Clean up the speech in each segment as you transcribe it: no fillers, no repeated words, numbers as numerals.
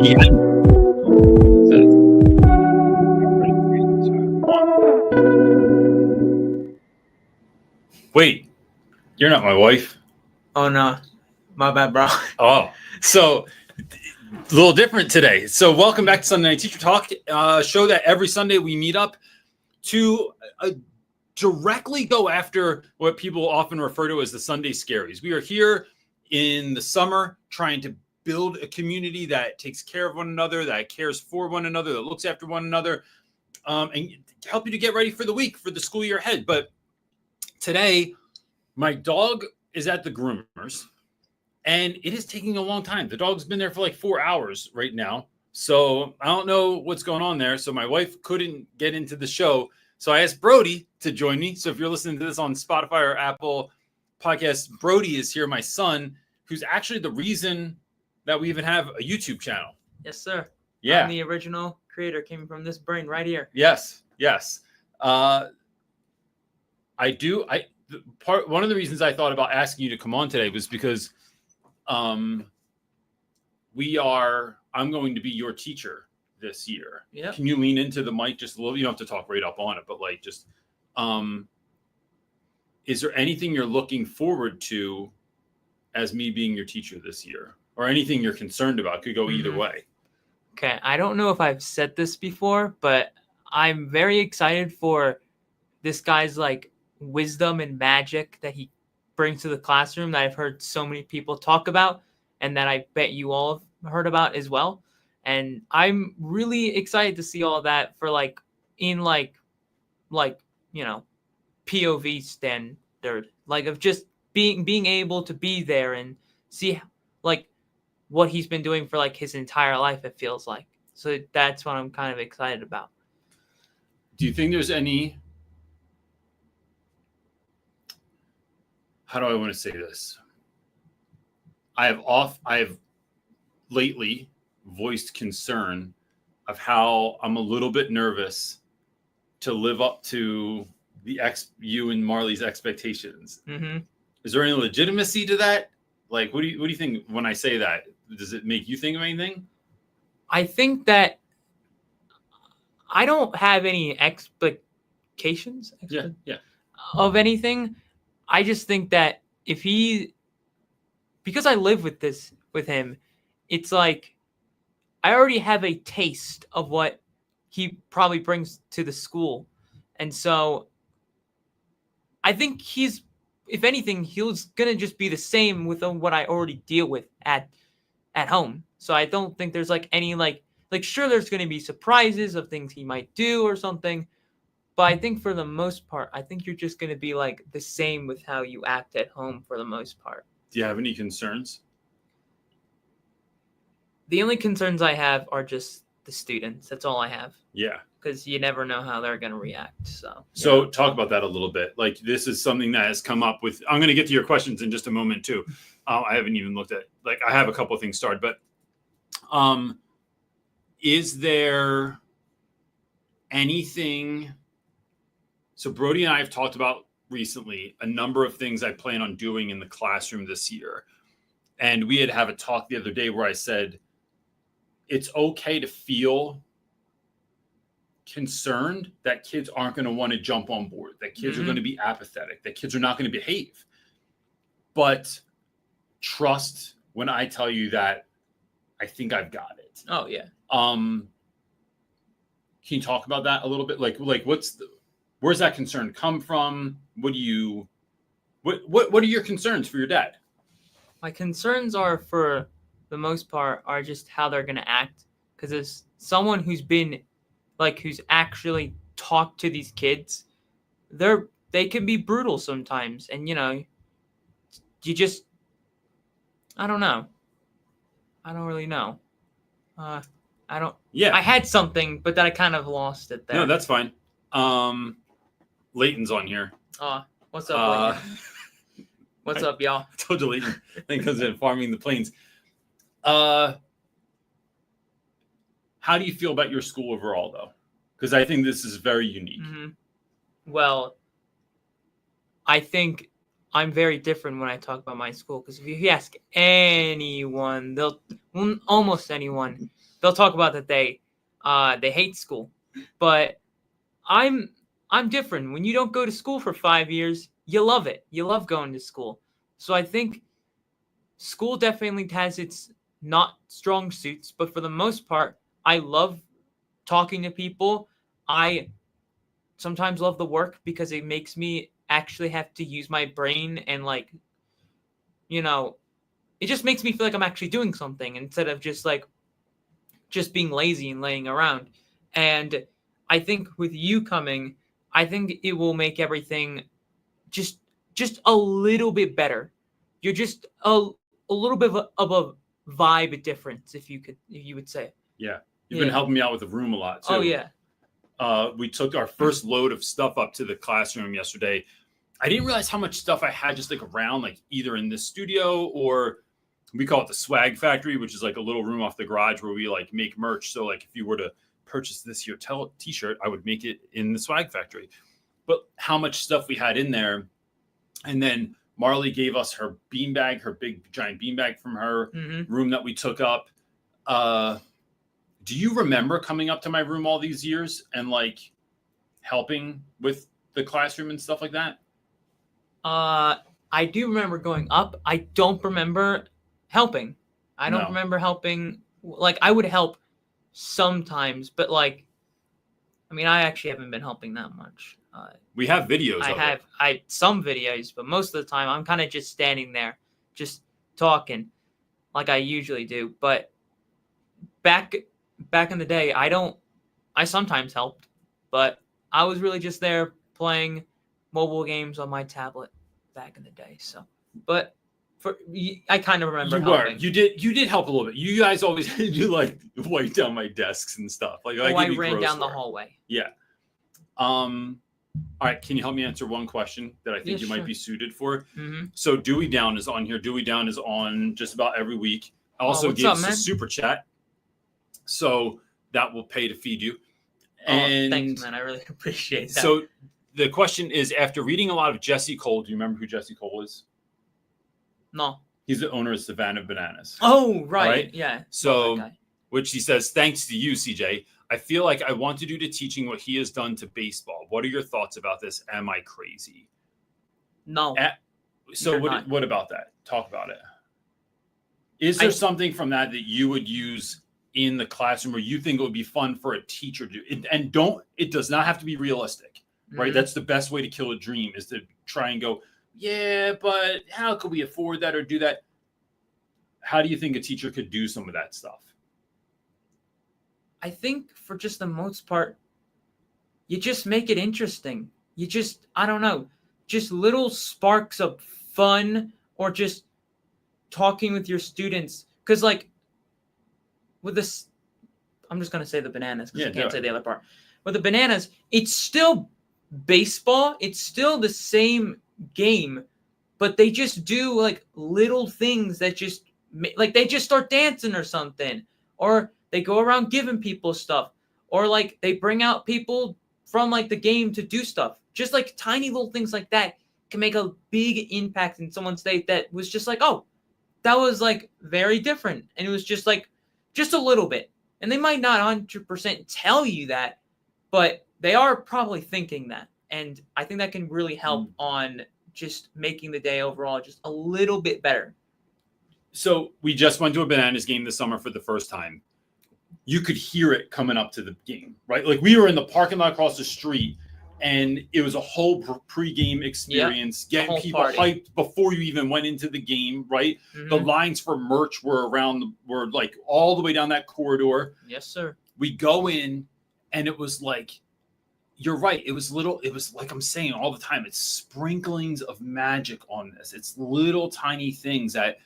Wait, you're not my wife. Oh no, my bad, bro. Oh, so a little different today. So welcome back to Sunday Night Teacher Talk, show that every Sunday we meet up to directly go after what people often refer to as the Sunday scaries. We are here in the summer trying to build a community that takes care of one another, that cares for one another, that looks after one another, and help you to get ready for the week, for the school year ahead. But today, my dog is at the groomers, and it is taking a long time. The dog's been there for like 4 hours right now. So I don't know what's going on there. So my wife couldn't get into the show. So I asked Brody to join me. So if you're listening to this on Spotify or Apple Podcasts, Brody is here, my son, who's actually the reason that we even have a YouTube channel. Yes, sir. Yeah. I'm the original creator, came from this brain right here. Yes. One of the reasons I thought about asking you to come on today was because I'm going to be your teacher this year. Yeah. Can you lean into the mic just a little? You don't have to talk right up on it, but like just is there anything you're looking forward to as me being your teacher this year? Or anything you're concerned about? Could go either way. Okay, I don't know if I've said this before, but I'm very excited for this guy's like wisdom and magic that he brings to the classroom that I've heard so many people talk about and that I bet you all have heard about as well. And I'm really excited to see all that for like in like you know, POV standard, like of just being able to be there and see like what he's been doing for like his entire life, it feels like. So that's what I'm kind of excited about. Do you think there's any, how do I want to say this? I have lately voiced concern of how I'm a little bit nervous to live up to you and Marley's expectations. Mm-hmm. Is there any legitimacy to that? Like, what do you think when I say that? Does it make you think of anything? I think that I don't have any expectations of anything. I just think that because I live with him, it's like I already have a taste of what he probably brings to the school. And so I think if anything, he's going to just be the same with what I already deal with at home. So I don't think there's like any like sure there's going to be surprises of things he might do or something, but I think for the most part I think you're just going to be like the same with how you act at home for the most part. Do you have any concerns? The only concerns I have are just the students. That's all I have. Yeah. Because you never know how they're going to react. So talk about that a little bit. Like this is something that has come up with, I'm going to get to your questions in just a moment too. I haven't even looked at, like I have a couple of things started, but is there anything? So Brody and I have talked about recently a number of things I plan on doing in the classroom this year. And we had a talk the other day where I said, it's okay to feel concerned that kids aren't going to want to jump on board, that kids are going to be apathetic, that kids are not going to behave. But trust when I tell you that I think I've got it. Oh, yeah. Can you talk about that a little bit? Like where's that concern come from? What are your concerns for your dad? My concerns are, for the most part, are just how they're going to act. Because as someone who's actually talked to these kids, they can be brutal sometimes. And, you just, I don't know. I don't really know. I had something, but then I kind of lost it there. No, that's fine. Leighton's on here. What's up, Leighton? What's up, y'all? I told you Leighton. I think because in farming the plains. How do you feel about your school overall, though? Because I think this is very unique. Mm-hmm. Well, I think I'm very different when I talk about my school. Because if you ask anyone, almost anyone, they'll talk about that they hate school, but I'm different. When you don't go to school for 5 years, you love it. You love going to school. So I think school definitely has its not strong suits, but for the most part, I love talking to people. I sometimes love the work because it makes me actually have to use my brain and like, it just makes me feel like I'm actually doing something instead of just being lazy and laying around. And I think with you coming, I think it will make everything just a little bit better. You're just a little bit of a vibe difference, if you would say. Yeah. You've been helping me out with the room a lot too. Oh yeah. We took our first load of stuff up to the classroom yesterday. I didn't realize how much stuff I had just like around, like either in the studio or we call it the swag factory, which is like a little room off the garage where we like make merch. So like if you were to purchase this here t-shirt, I would make it in the swag factory. But how much stuff we had in there. And then Marley gave us her beanbag, her big giant beanbag from her room that we took up. Do you remember coming up to my room all these years and like helping with the classroom and stuff like that? I do remember going up. I don't remember helping. I don't remember helping. Like I would help sometimes, but like, I mean, I actually haven't been helping that much. We have videos. I have some videos, but most of the time I'm kind of just standing there, just talking like I usually do. But back in the day, I sometimes helped, but I was really just there playing mobile games on my tablet back in the day. So, but I kind of remember helping. You did help a little bit. You guys always do like wipe down my desks and stuff. Like I ran down the hallway. Yeah. All right. Can you help me answer one question that I think you might be suited for? So Dewey Down is on here. Dewey Down is on just about every week. I also gave us a super chat. So that will pay to feed you. And thanks, man. I really appreciate that. So the question is, after reading a lot of Jesse Cole, do you remember who Jesse Cole is? No. He's the owner of Savannah of Bananas. Oh, right. Yeah. So, which he says, thanks to you, CJ. I feel like I want to do to teaching what he has done to baseball. What are your thoughts about this? Am I crazy? No. So what about that? Talk about it. Is there something from that you would use in the classroom or you think it would be fun for a teacher to do? And it does not have to be realistic, right? That's the best way to kill a dream is to try and go, yeah, but how could we afford that or do that? How do you think a teacher could do some of that stuff? I think for just the most part, you just make it interesting. You just, I don't know, just little sparks of fun or just talking with your students. Because like with this, I'm just going to say the bananas because I can't say the other part. With the bananas, it's still baseball. It's still the same game, but they just do like little things that just like they just start dancing or something, or they go around giving people stuff, or like they bring out people from like the game to do stuff. Just like tiny little things like that can make a big impact in someone's day that was just like, oh, that was like very different. And it was just like, just a little bit. And they might not 100% tell you that, but they are probably thinking that. And I think that can really help on just making the day overall just a little bit better. So we just went to a Bananas game this summer for the first time. You could hear it coming up to the game, right? Like we were in the parking lot across the street and it was a whole pre-game experience, getting people hyped before you even went into the game, right? The lines for merch were like all the way down that corridor. Yes, sir. We go in and it was like, you're right. It was like I'm saying all the time, it's sprinklings of magic on this. It's little tiny things that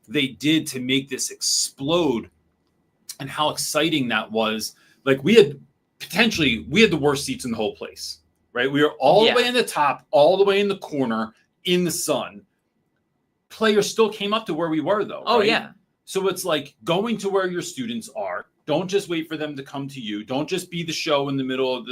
they did to make this explode. And how exciting that was. Like we had the worst seats in the whole place, right? We were all the way in the top, all the way in the corner in the sun. Players still came up to where we were though. Oh, right? Yeah. So it's like going to where your students are. Don't just wait for them to come to you. Don't just be the show in the middle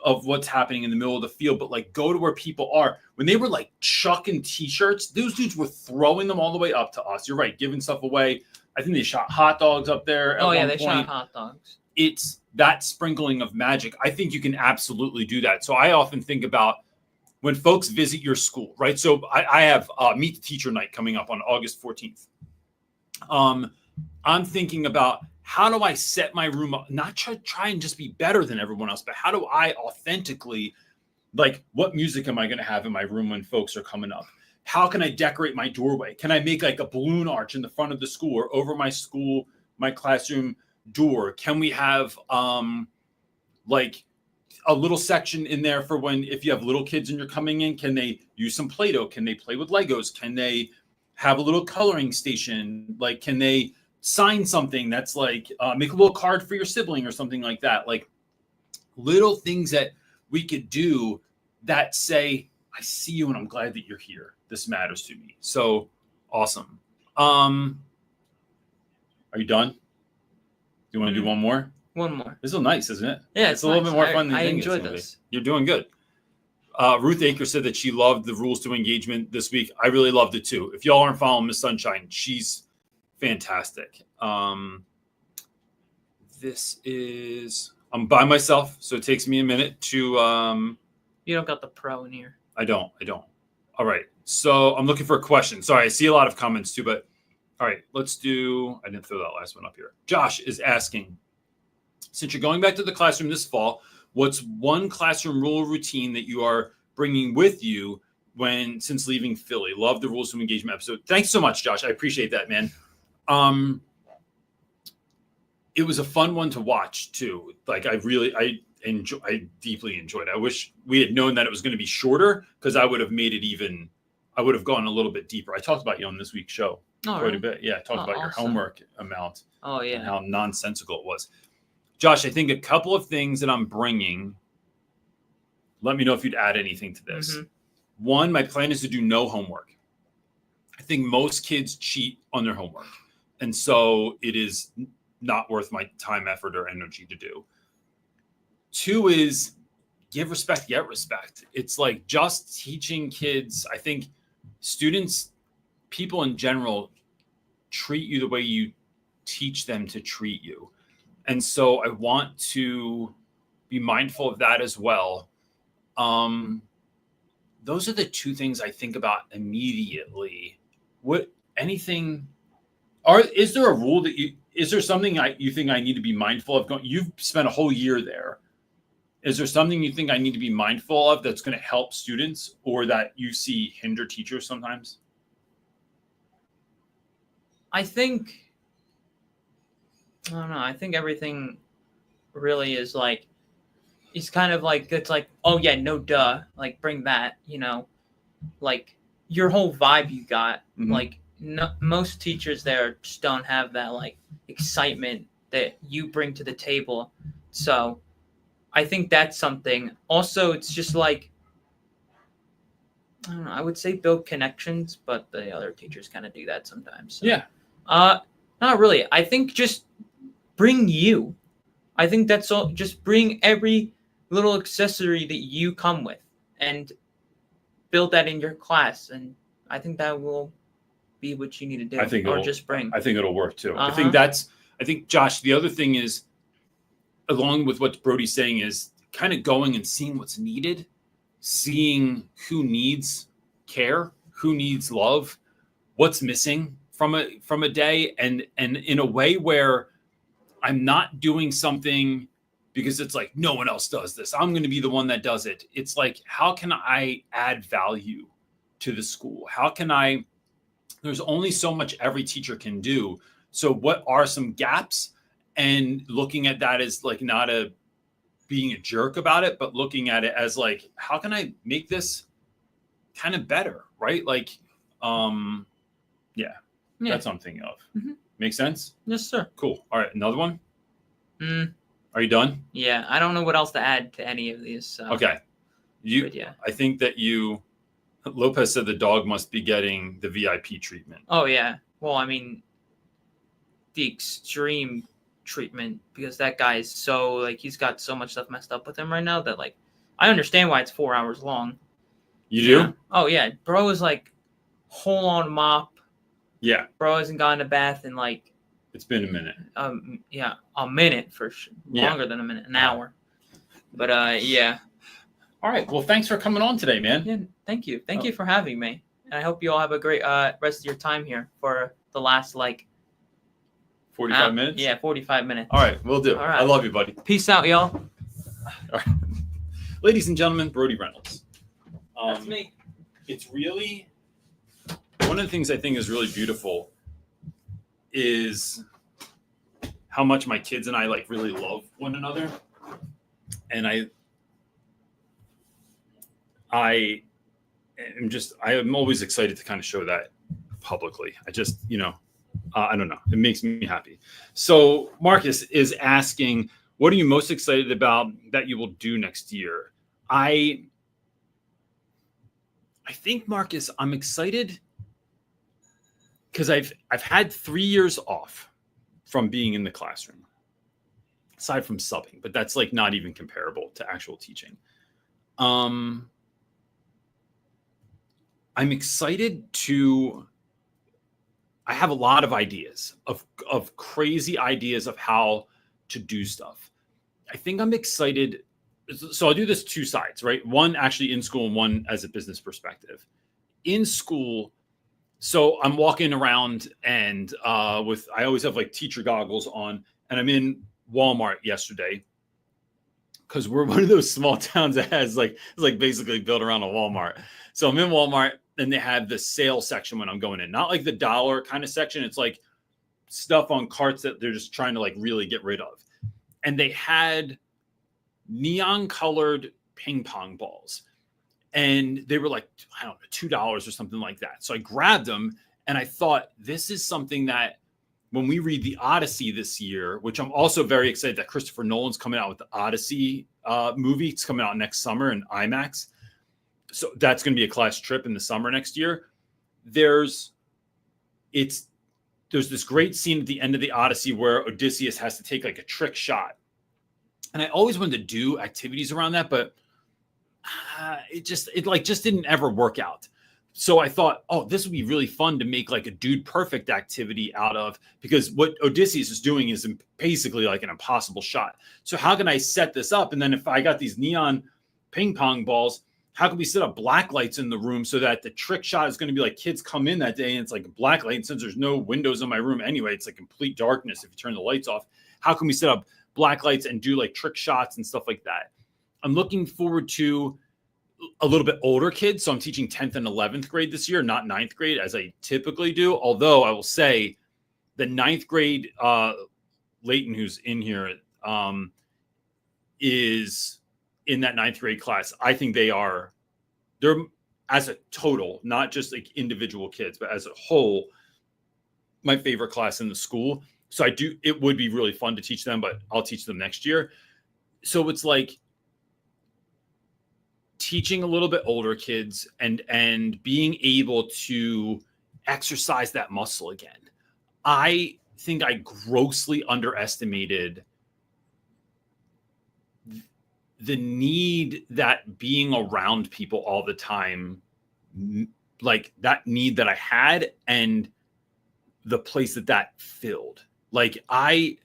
of what's happening in the middle of the field, but like go to where people are. When they were like chucking t-shirts, those dudes were throwing them all the way up to us. You're right, giving stuff away. I think they shot hot dogs up there at Oh yeah, one they point. shot hot dogs. It's that sprinkling of magic. I think you can absolutely do that. So I often think about when folks visit your school, right? So I have Meet the Teacher Night coming up on August 14th. I'm thinking about how do I set my room up, not try and just be better than everyone else, but how do I authentically, like, what music am I going to have in my room when folks are coming up? How can I decorate my doorway? Can I make like a balloon arch in the front of the school or over my classroom door? Can we have like a little section in there for when, if you have little kids and you're coming in, can they use some Play-Doh? Can they play with Legos? Can they have a little coloring station? Like, can they sign something that's like, make a little card for your sibling or something like that? Like little things that we could do that say, I see you and I'm glad that you're here. This matters to me. So awesome. Are you done? Do you want to do one more? One more. This is nice, isn't it? Yeah, it's a little bit more fun than I you think enjoyed it's gonna this. be. You're doing good. Ruth Aker said that she loved the rules to engagement this week. I really loved it too. If y'all aren't following Miss Sunshine, she's fantastic. This is, I'm by myself, so it takes me a minute to. You don't got the pro in here. I don't. All right. So I'm looking for a question. Sorry, I see a lot of comments too, but all right, let's do. I didn't throw that last one up here. Josh is asking, since you're going back to the classroom this fall, what's one classroom rule or routine that you are bringing with you since leaving Philly? Love the rules of engagement episode. Thanks so much, Josh. I appreciate that, man. It was a fun one to watch too. Like I deeply enjoyed it. I wish we had known that it was going to be shorter because I would have made it I would have gone a little bit deeper. I talked about you on this week's show quite a bit. Yeah, I talked about your homework amount. Oh yeah. And how nonsensical it was. Josh, I think a couple of things that I'm bringing, let me know if you'd add anything to this. Mm-hmm. One, my plan is to do no homework. I think most kids cheat on their homework. And so it is not worth my time, effort, or energy to do. Two is give respect, get respect. It's like just teaching kids. I think students, people in general, treat you the way you teach them to treat you. And so I want to be mindful of that as well. Those are the two things I think about immediately. Is there a rule that is there something you think I need to be mindful of? You've spent a whole year there. Is there something you think I need to be mindful of that's going to help students or that you see hinder teachers sometimes? I don't know. I think everything really is like, it's kind of like, it's like, oh yeah, no duh. Like bring that, like your whole vibe you got. Mm-hmm. Like most teachers there just don't have that like excitement that you bring to the table. So I think that's something. Also, it's just like, I don't know, I would say build connections, but the other teachers kind of do that sometimes. So. Yeah. Not really. I think just bring you. I think that's all. Just bring every little accessory that you come with and build that in your class. And I think that will be what you need to do. I think just bring. I think it'll work too. Uh-huh. I think, Josh, the other thing is, along with what Brody's saying, is kind of going and seeing what's needed, seeing who needs care, who needs love, what's missing from a day, and in a way where I'm not doing something because it's like no one else does this. I'm going to be the one that does it. It's like, how can I add value to the school? There's only so much every teacher can do. So what are some gaps? And looking at that as like not being a jerk about it, but looking at it as like, how can I make this kind of better? Right? Like, yeah. That's something of. Mm-hmm. Make sense? Yes, sir. Cool. All right. Another one? Are you done? Yeah. I don't know what else to add to any of these. So. Okay. I think that Lopez said the dog must be getting the VIP treatment. Oh, yeah. Well, I mean, the extreme treatment, because that guy is so, like, he's got so much stuff messed up with him right now that, like, I understand why it's 4 hours long. You do? Oh, yeah. Bro is, like, whole on mop. Yeah. Bro hasn't gone to bath in, like, It's been a minute. Yeah, a minute for sure. Yeah. Longer than a minute, an hour. But yeah. All right. Well, thanks for coming on today, man. Yeah, thank you. Thank you for having me. And I hope you all have a great rest of your time here for the last 45 minutes? Yeah, 45 minutes. All right, we'll do. All right. I love you, buddy. Peace out, y'all. All right. Ladies and gentlemen, Brody Reynolds. That's me. It's really one of the things I think is really beautiful is how much my kids and I really love one another. And I'm always excited to kind of show that publicly. I just, I don't know. It makes me happy. So Marcus is asking, what are you most excited about that you will do next year? I think, Marcus, I'm excited because I've had 3 years off from being in the classroom, aside from subbing, but that's not even comparable to actual teaching. I'm excited I have a lot of ideas of crazy ideas of how to do stuff. I think I'm excited. So I'll do this two sides, right? One actually in school and one as a business perspective. In school, so I'm walking around and I always have teacher goggles on, and I'm in Walmart yesterday because we're one of those small towns that has it's basically built around a Walmart. So I'm in Walmart and they have the sale section when I'm going in, not the dollar kind of section. It's stuff on carts that they're just trying to really get rid of. And they had neon colored ping pong balls. And they were I don't know, $2 or something like that. So I grabbed them and I thought, this is something that when we read the Odyssey this year, which I'm also very excited that Christopher Nolan's coming out with the Odyssey movie. It's coming out next summer in IMAX. So that's going to be a class trip in the summer next year. There's this great scene at the end of the Odyssey where Odysseus has to take a trick shot. And I always wanted to do activities around that, but it just didn't ever work out. So I thought, oh, this would be really fun to make a dude perfect activity out of, because what Odysseus is doing is basically an impossible shot. So how can I set this up? And then if I got these neon ping pong balls, how can we set up black lights in the room so that the trick shot is going to be kids come in that day and it's a black light. And since there's no windows in my room anyway, it's complete darkness if you turn the lights off. How can we set up black lights and do trick shots and stuff like that? I'm looking forward to a little bit older kids. So I'm teaching 10th and 11th grade this year, not 9th grade as I typically do. Although I will say the 9th grade, Leighton, who's in here, is in that 9th grade class. I think they're as a total, not just individual kids, but as a whole, my favorite class in the school. So it would be really fun to teach them, but I'll teach them next year. So it's teaching a little bit older kids and being able to exercise that muscle again. I think I grossly underestimated the need that being around people all the time, that need that I had and the place that filled. I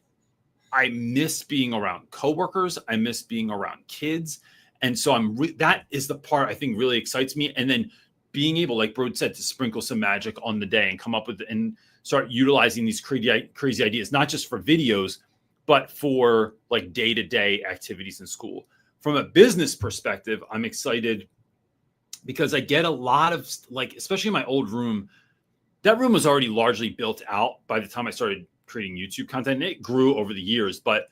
miss being around coworkers. I miss being around kids. And so that is the part I think really excites me. And then being able, like Brode said, to sprinkle some magic on the day and come up with and start utilizing these crazy ideas, not just for videos, but for day-to-day activities in school. From a business perspective, I'm excited because I get a lot of especially in my old room, that room was already largely built out by the time I started creating YouTube content. And it grew over the years, but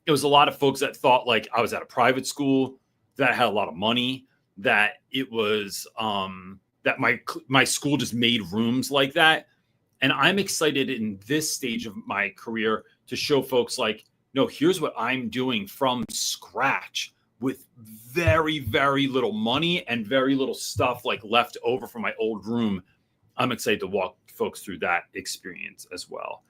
it was a lot of folks that thought I was at a private school, that I had a lot of money, that it was that my school just made rooms like that. And I'm excited in this stage of my career to show folks no, here's what I'm doing from scratch with very, very little money and very little stuff left over from my old room. I'm excited to walk folks through that experience as well.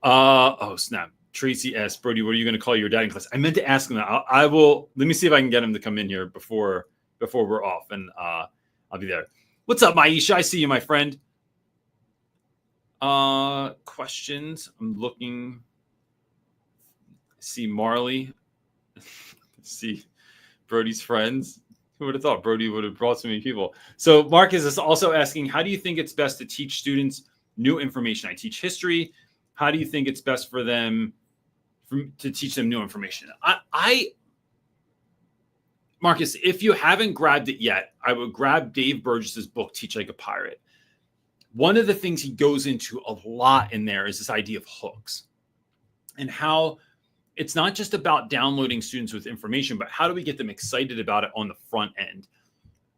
Oh, snap. Tracy S. Brody, what are you going to call your dad in class? I meant to ask him that. I will. Let me see if I can get him to come in here before we're off, and I'll be there. What's up, Maisha? I see you, my friend. Questions. I'm looking. See Marley. See Brody's friends. Who would have thought Brody would have brought so many people? So Marcus is also asking, how do you think it's best to teach students new information? I teach history. How do you think it's best for them to teach them new information? Marcus, if you haven't grabbed it yet, I would grab Dave Burgess's book, Teach Like a Pirate. One of the things he goes into a lot in there is this idea of hooks and how it's not just about downloading students with information, but how do we get them excited about it on the front end?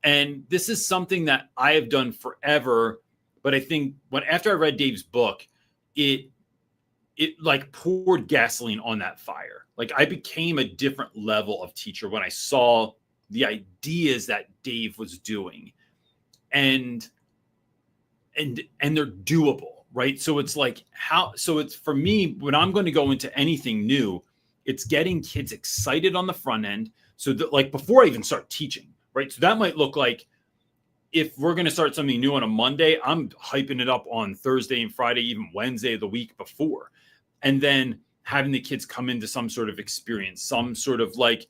And this is something that I have done forever. But I think after I read Dave's book, it like poured gasoline on that fire. Like I became a different level of teacher when I saw the ideas that Dave was doing, and they're doable, right? So it's like it's for me, when I'm going to go into anything new, it's getting kids excited on the front end. So that, like, before I even start teaching, right? So that might look like, if we're going to start something new on a Monday, I'm hyping it up on Thursday and Friday, even Wednesday, the week before. And then having the kids come into some sort of experience, some sort of like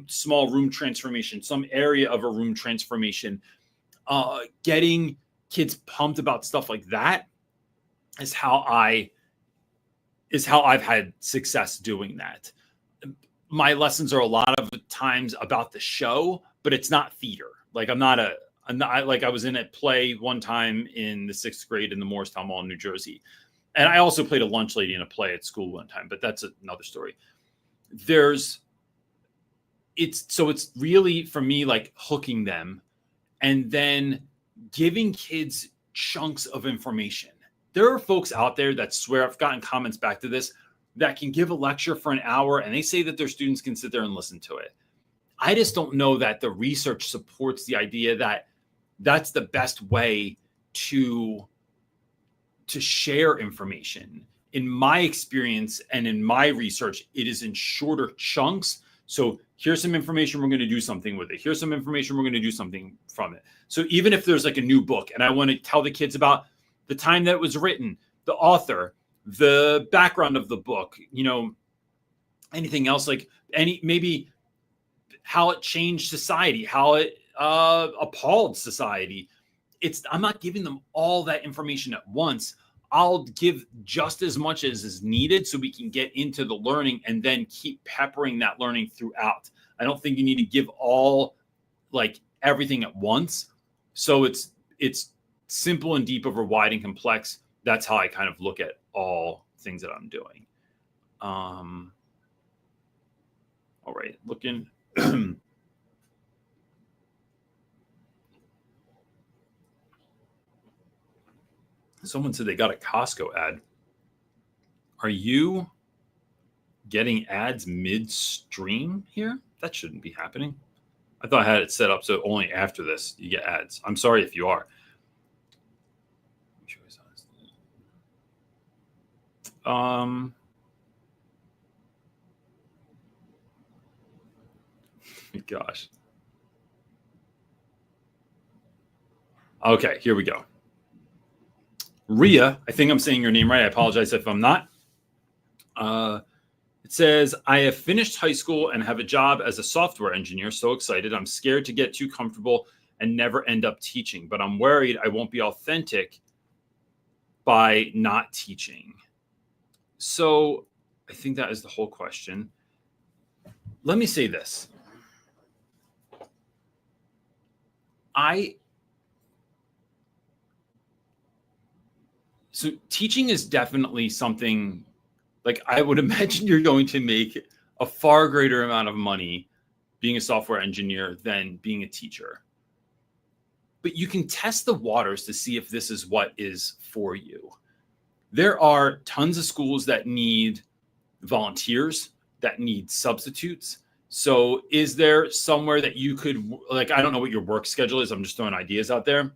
small room transformation, some area of a room transformation, getting kids pumped about stuff like that is how I've had success doing that. My lessons are a lot of times about the show, but it's not theater. Like I was in a play one time in the 6th grade in the Morristown Mall in New Jersey. And I also played a lunch lady in a play at school one time, but that's another story. It's really, for me, like hooking them and then giving kids chunks of information. There are folks out there that swear, I've gotten comments back to this, that can give a lecture for an hour and they say that their students can sit there and listen to it. I just don't know that the research supports the idea that that's the best way to share information. In my experience and in my research, it is in shorter chunks. So here's some information, we're going to do something with it. Here's some information, we're going to do something from it. So even if there's like a new book and I want to tell the kids about the time that it was written, the author, the background of the book, anything else, like maybe how it changed society, how it appalled society. I'm not giving them all that information at once. I'll give just as much as is needed so we can get into the learning and then keep peppering that learning throughout. I don't think you need to give all, like, everything at once. So it's simple and deep over wide and complex. That's how I kind of look at all things that I'm doing. All right, looking. Someone said they got a Costco ad. Are you getting ads midstream here? That shouldn't be happening. I thought I had it set up so only after this you get ads. I'm sorry if you are. Gosh. Okay, here we go. Ria, I think I'm saying your name right. I apologize if I'm not. It says, I have finished high school and have a job as a software engineer. So excited. I'm scared to get too comfortable and never end up teaching, but I'm worried I won't be authentic by not teaching. So I think that is the whole question. Let me say this. So teaching is definitely something, like, I would imagine you're going to make a far greater amount of money being a software engineer than being a teacher. But you can test the waters to see if this is what is for you. There are tons of schools that need volunteers, that need substitutes. So is there somewhere that you could, like, I don't know what your work schedule is. I'm just throwing ideas out there.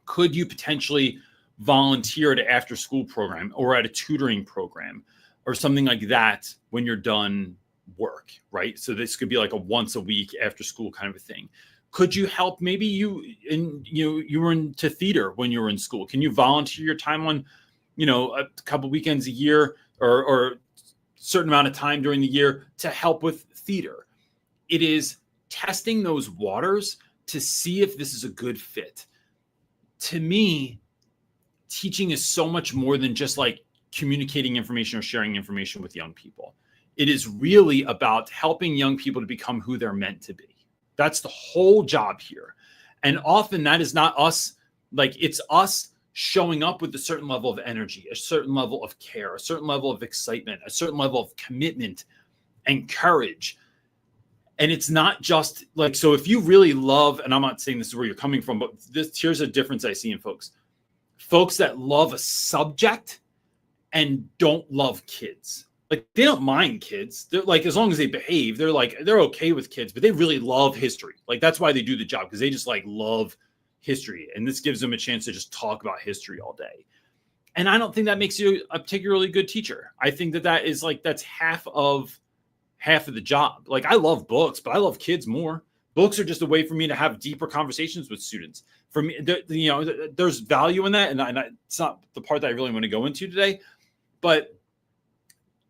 Could you potentially volunteer at an after school program or at a tutoring program or something like that when you're done work, right? So this could be like a once a week after school kind of a thing. Could you help? Maybe you were into theater when you were in school. Can you volunteer your time on, a couple weekends a year or certain amount of time during the year to help with theater? It is testing those waters to see if this is a good fit. To me, teaching is so much more than just like communicating information or sharing information with young people. It is really about helping young people to become who they're meant to be. That's the whole job here. And often that is not us, like it's us showing up with a certain level of energy, a certain level of care, a certain level of excitement, a certain level of commitment and courage. And it's not just like, so if you really love, and I'm not saying this is where you're coming from, but here's a difference I see in folks that love a subject and don't love kids. Like they don't mind kids. They're like, as long as they behave, they're okay with kids, but they really love history. Like that's why they do the job, because they just like love history. And this gives them a chance to just talk about history all day. And I don't think that makes you a particularly good teacher. I think that is like, that's half of the job. Like I love books, but I love kids more. Books are just a way for me to have deeper conversations with students. For me, there's value in that. And it's not the part that I really want to go into today, but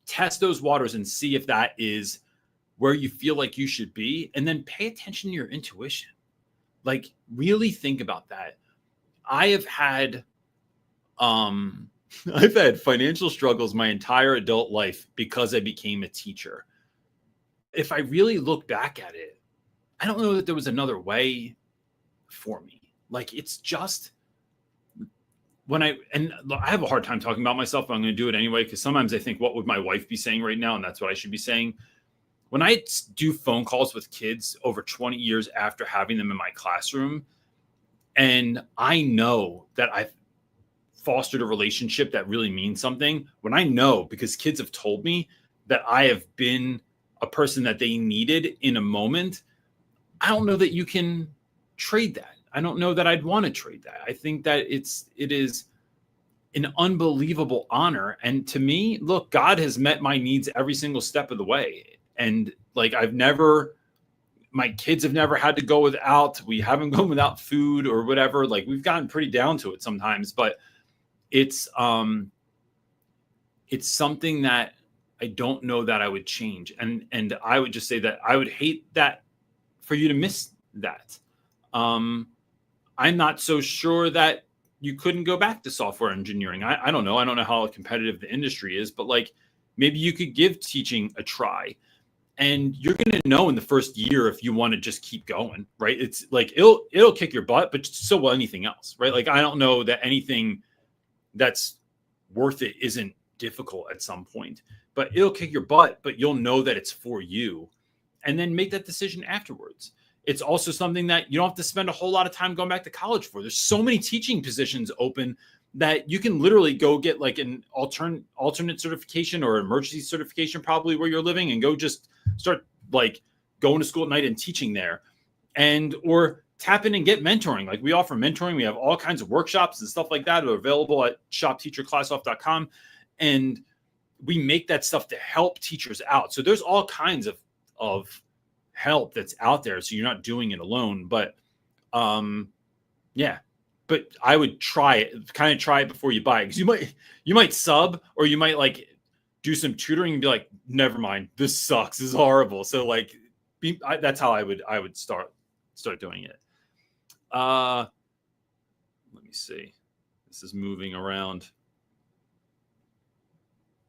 test those waters and see if that is where you feel like you should be. And then pay attention to your intuition. Like really think about that. I've had financial struggles my entire adult life because I became a teacher. If I really look back at it, I don't know that there was another way for me. Like it's just I have a hard time talking about myself, but I'm going to do it anyway, because sometimes I think, what would my wife be saying right now? And that's what I should be saying. When I do phone calls with kids over 20 years after having them in my classroom, and I know that I've fostered a relationship that really means something, when I know, because kids have told me that I have been a person that they needed in a moment, I don't know that you can trade that. I don't know that I'd want to trade that. I think that it is an unbelievable honor. And to me, look, God has met my needs every single step of the way. And like, my kids have never had to go without, we haven't gone without food or whatever. Like we've gotten pretty down to it sometimes, but it's something that I don't know that I would change. And I would just say that I would hate that for you to miss that. I'm not so sure that you couldn't go back to software engineering. I don't know. I don't know how competitive the industry is, but like maybe you could give teaching a try, and you're going to know in the first year if you want to just keep going, right? It's like, it'll kick your butt, but so will anything else, right? Like, I don't know that anything that's worth it isn't difficult at some point, but it'll kick your butt, but you'll know that it's for you, and then make that decision afterwards. It's also something that you don't have to spend a whole lot of time going back to college for. There's so many teaching positions open that you can literally go get like an alternate certification or emergency certification, probably where you're living, and go just start like going to school at night and teaching there, or tap in and get mentoring. Like we offer mentoring. We have all kinds of workshops and stuff like that are available at shopteacherclassoff.com. And we make that stuff to help teachers out. So there's all kinds of help that's out there, so you're not doing it alone. But but I would try it before you buy it, because you might sub, or you might like do some tutoring and be like, never mind, this sucks, this is horrible. So like that's how I would start doing it. Let me see, this is moving around.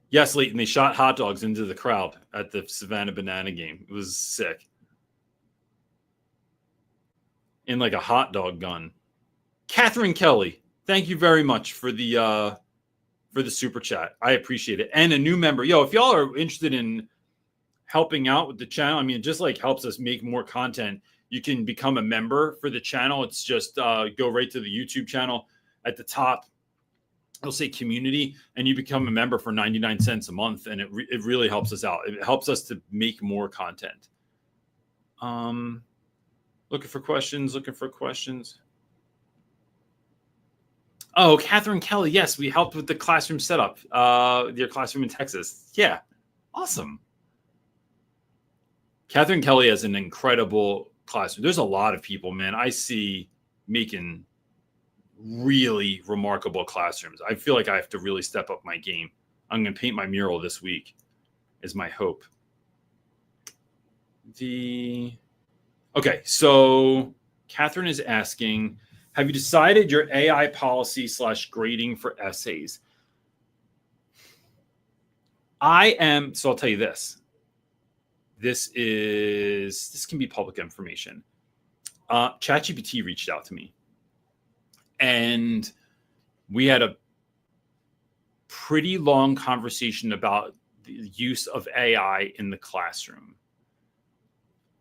Yes, Leighton, they shot hot dogs into the crowd at the Savannah Banana game. It was sick. In like a hot dog gun. Catherine Kelly, thank you very much for the super chat. I appreciate it. And a new member. Yo, if y'all are interested in helping out with the channel, I mean, it just like helps us make more content. You can become a member for the channel. It's just go right to the YouTube channel at the top. It'll say community, and you become a member for 99 cents a month. And it really helps us out. It helps us to make more content. Looking for questions. Oh, Catherine Kelly. Yes, we helped with the classroom setup. Your classroom in Texas. Yeah. Awesome. Catherine Kelly has an incredible classroom. There's a lot of people, man, I see making really remarkable classrooms. I feel like I have to really step up my game. I'm going to paint my mural this week is my hope. Okay, so Catherine is asking, have you decided your AI policy / grading for essays? So I'll tell you this. This can be public information. ChatGPT reached out to me, and we had a pretty long conversation about the use of AI in the classroom.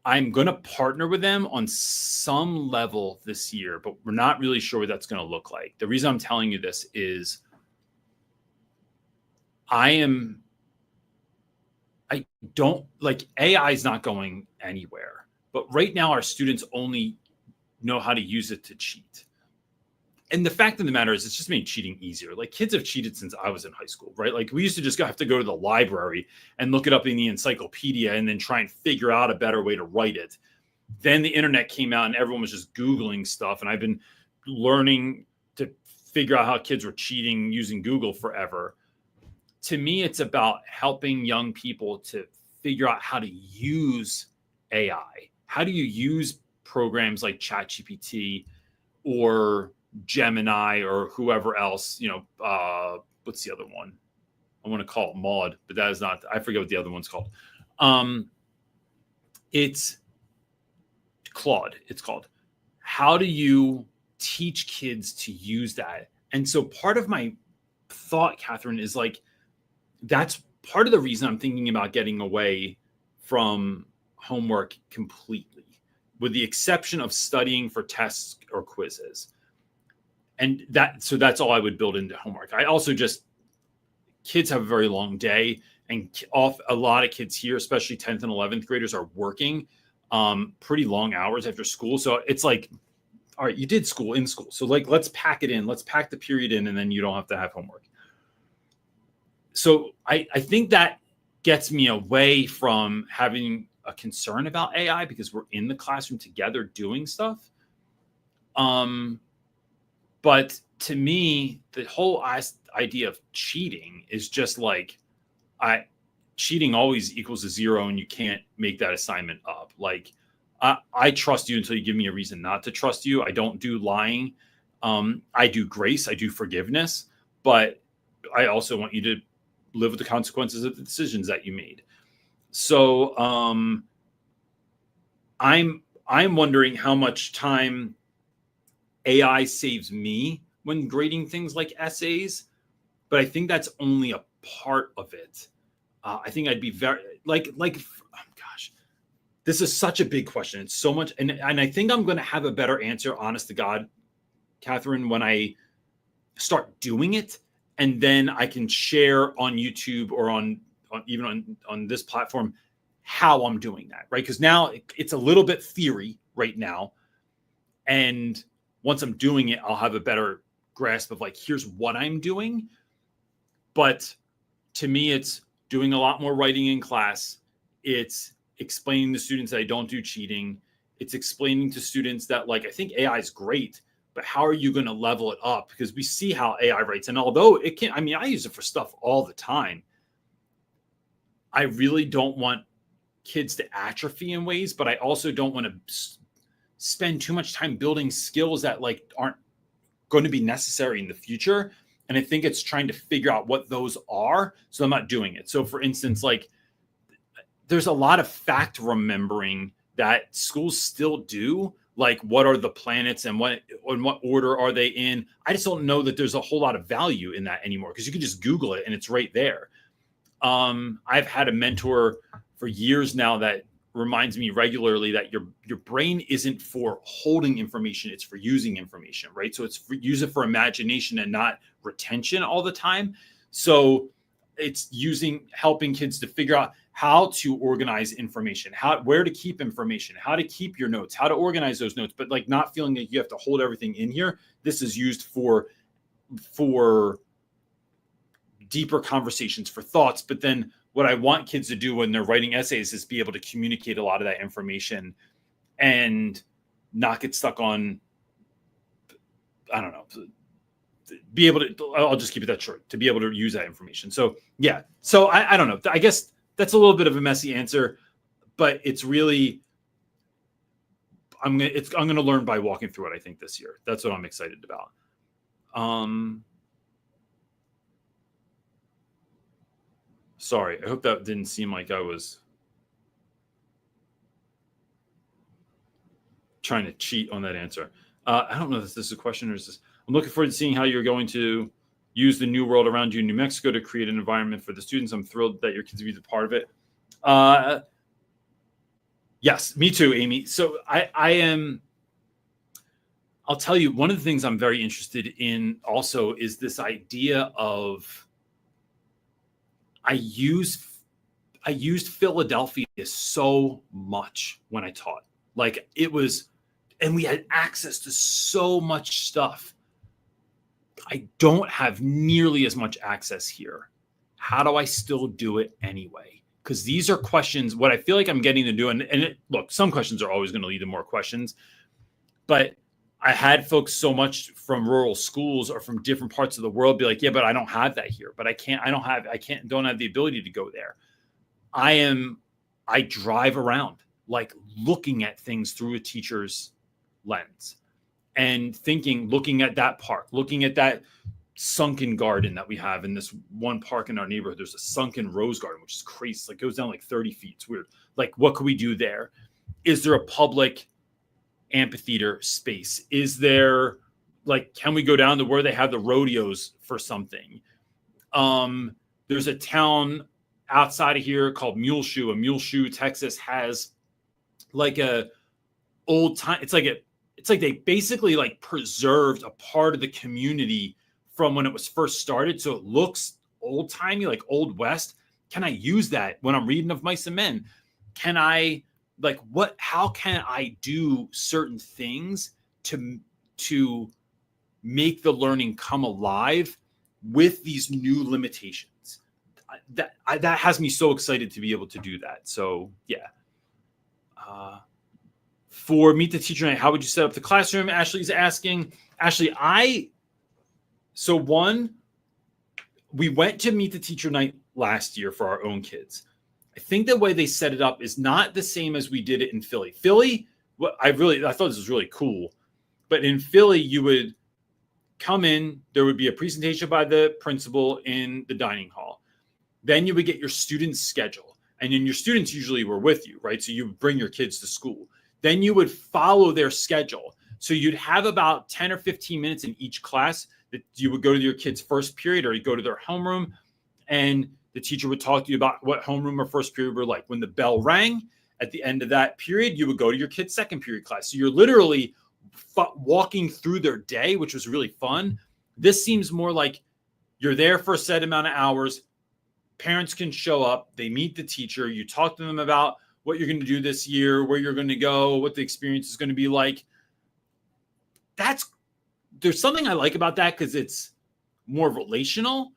I'm going to partner with them on some level this year, but we're not really sure what that's going to look like. The reason I'm telling you this is AI is not going anywhere, but right now our students only know how to use it to cheat. And the fact of the matter is, it's just made cheating easier. Like, kids have cheated since I was in high school, right? Like, we used to just have to go to the library and look it up in the encyclopedia and then try and figure out a better way to write it. Then the internet came out and everyone was just Googling stuff. And I've been learning to figure out how kids were cheating using Google forever. To me, it's about helping young people to figure out how to use AI. How do you use programs like ChatGPT or Gemini or whoever else, what's the other one? I want to call it Maud, but that is not, I forget what the other one's called. It's Claude. It's called. How do you teach kids to use that? And so part of my thought, Catherine, is like, that's part of the reason I'm thinking about getting away from homework completely, with the exception of studying for tests or quizzes. And that's all I would build into homework. I also kids have a very long day, and a lot of kids here, especially 10th and 11th graders, are working pretty long hours after school. So it's like, all right, you did school in school. So like, let's pack it in. Let's pack the period in, and then you don't have to have homework. So I think that gets me away from having a concern about AI, because we're in the classroom together doing stuff. But to me, the whole idea of cheating is just like, cheating always equals a 0, and you can't make that assignment up. Like, I trust you until you give me a reason not to trust you. I don't do lying. I do grace. I do forgiveness. But I also want you to live with the consequences of the decisions that you made. So I'm wondering how much time AI saves me when grading things like essays, but I think that's only a part of it. I think I'd be very gosh, this is such a big question. It's so much, and I think I'm going to have a better answer, honest to God, Catherine, when I start doing it, and then I can share on YouTube or on this platform how I'm doing that, right? Because now it's a little bit theory right now, and once I'm doing it, I'll have a better grasp of like, here's what I'm doing. But to me, it's doing a lot more writing in class. It's explaining to students that I don't do cheating. It's explaining to students that, like, I think AI is great, but how are you going to level it up? Because we see how AI writes. And although it can, I use it for stuff all the time. I really don't want kids to atrophy in ways, but I also don't want to spend too much time building skills that like aren't going to be necessary in the future. And I think it's trying to figure out what those are, so I'm not doing it. So for instance, like, there's a lot of fact remembering that schools still do, like what are the planets and what order are they in. I just don't know that there's a whole lot of value in that anymore, because you can just Google it and it's right there. I've had a mentor for years now that reminds me regularly that your brain isn't for holding information, it's for using information, right? So it's use it for imagination and not retention all the time. So it's helping kids to figure out how to organize information, where to keep information, how to keep your notes, how to organize those notes, but like not feeling that you have to hold everything in here. This is used for deeper conversations, for thoughts. But then what I want kids to do when they're writing essays is be able to communicate a lot of that information and not get stuck on, I don't know, be able to, I'll just keep it that short, to be able to use that information. So yeah, so I don't know. I guess that's a little bit of a messy answer, but it's really, I'm going to learn by walking through it, I think, this year. That's what I'm excited about. Sorry, I hope that didn't seem like I was trying to cheat on that answer. I don't know if this is a question or is this. I'm looking forward to seeing how you're going to use the new world around you in New Mexico to create an environment for the students. I'm thrilled that your kids will be a part of it. Yes, me too, Amy. So I am. I'll tell you, one of the things I'm very interested in also is this idea of I used Philadelphia so much when I taught. Like it was, and we had access to so much stuff. I don't have nearly as much access here. How do I still do it anyway? Because these are questions, what I feel like I'm getting to do. Look, some questions are always going to lead to more questions, but I had folks so much from rural schools or from different parts of the world be like, yeah, but I don't have that here. But don't have the ability to go there. I drive around like looking at things through a teacher's lens and looking at that park, looking at that sunken garden that we have in this one park in our neighborhood. There's a sunken rose garden, which is crazy. It's like it goes down like 30 feet. It's weird. Like, what could we do there? Is there a public amphitheater space? Is there, like, can we go down to where they have the rodeos for something? There's a town outside of here called Muleshoe, Texas, has like a old time. It's like they basically like preserved a part of the community from when it was first started. So it looks old timey, like Old West. Can I use that when I'm reading Of Mice and Men? Can I, like, how can I do certain things to make the learning come alive with these new limitations? That has me so excited to be able to do that. So yeah. For Meet the Teacher Night, how would you set up the classroom? Ashley's asking. Ashley, we went to Meet the Teacher Night last year for our own kids. I think the way they set it up is not the same as we did it in Philly. I thought this was really cool. But in Philly, you would come in, there would be a presentation by the principal in the dining hall. Then you would get your student's schedule. And then your students usually were with you, right? So you would bring your kids to school. Then you would follow their schedule. So you'd have about 10 or 15 minutes in each class that you would go to your kids' first period, or you go to their homeroom, and the teacher would talk to you about what homeroom or first period were like. When the bell rang at the end of that period, you would go to your kid's second period class. So you're literally walking through their day, which was really fun. This seems more like you're there for a set amount of hours. Parents can show up, they meet the teacher, you talk to them about what you're going to do this year, where you're going to go, what the experience is going to be like. There's something I like about that because it's more relational,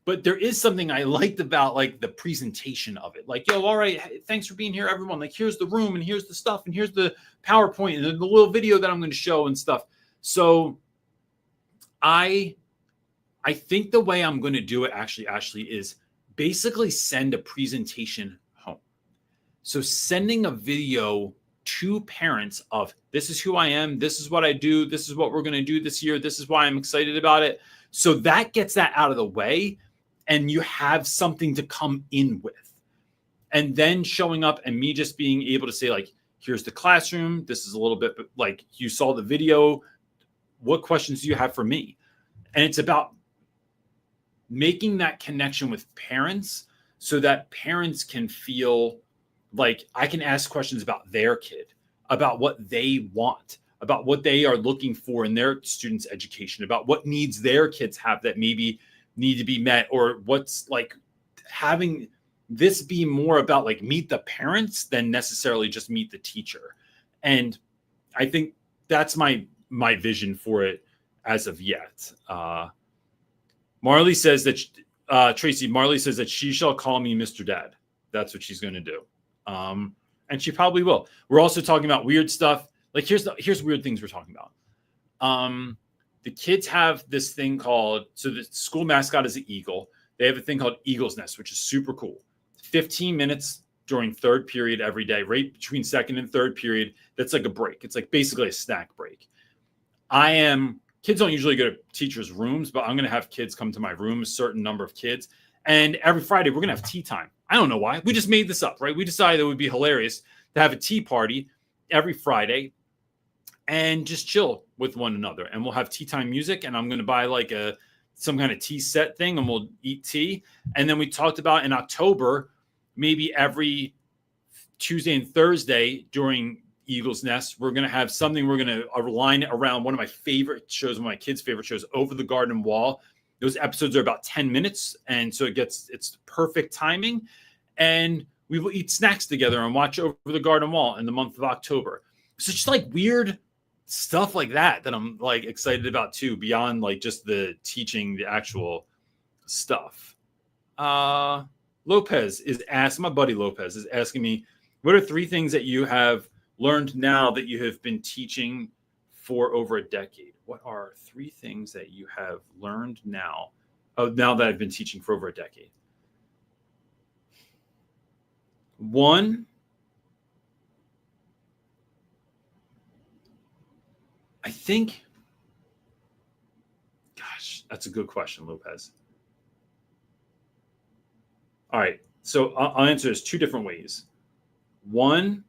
but there is something I liked about like the presentation of it. Like, yo, all right, thanks for being here, everyone. Like, here's the room and here's the stuff and here's the PowerPoint and the little video that I'm going to show and stuff. So I think the way I'm going to do it, actually, Ashley, is basically send a presentation home. So sending a video to parents of, this is who I am, this is what I do, this is what we're going to do this year, this is why I'm excited about it. So that gets that out of the way, and you have something to come in with. And then showing up and me just being able to say, like, here's the classroom, this is a little bit like you saw the video, what questions do you have for me? And it's about making that connection with parents so that parents can feel like I can ask questions about their kid, about what they want, about what they are looking for in their students' education, about what needs their kids have that maybe need to be met, or what's like having this be more about like meet the parents than necessarily just meet the teacher. And I think that's my vision for it as of yet. Marley says that Marley says that she shall call me Mr. Dad. That's what she's going to do. And she probably will. We're also talking about weird stuff. Like here's weird things we're talking about. The kids have this thing called, so the school mascot is an eagle. They have a thing called Eagle's Nest, which is super cool. 15 minutes during third period every day, right between second and third period. That's like a break. It's like basically a snack break. Kids don't usually go to teachers' rooms, but I'm going to have kids come to my room, a certain number of kids. And every Friday, we're going to have tea time. I don't know why. We just made this up, right? We decided it would be hilarious to have a tea party every Friday and just chill with one another. And we'll have tea time music. And I'm going to buy like some kind of tea set thing, and we'll eat tea. And then we talked about in October, maybe every Tuesday and Thursday during Eagle's Nest, we're going to have something. We're going to align around one of my favorite shows, one of my kids' favorite shows, Over the Garden Wall. Those episodes are about 10 minutes. And so it's perfect timing. And we will eat snacks together and watch Over the Garden Wall in the month of October. So just like weird stuff like that I'm like excited about too, beyond like just the teaching, the actual stuff. My buddy Lopez is asking me, what are 3 things that you have learned now that you have been teaching for over a decade? What are 3 things that you have learned now that I've been teaching for over a decade? 1, I think, gosh, that's a good question, Lopez. All right, so I'll answer this 2 different ways. 1,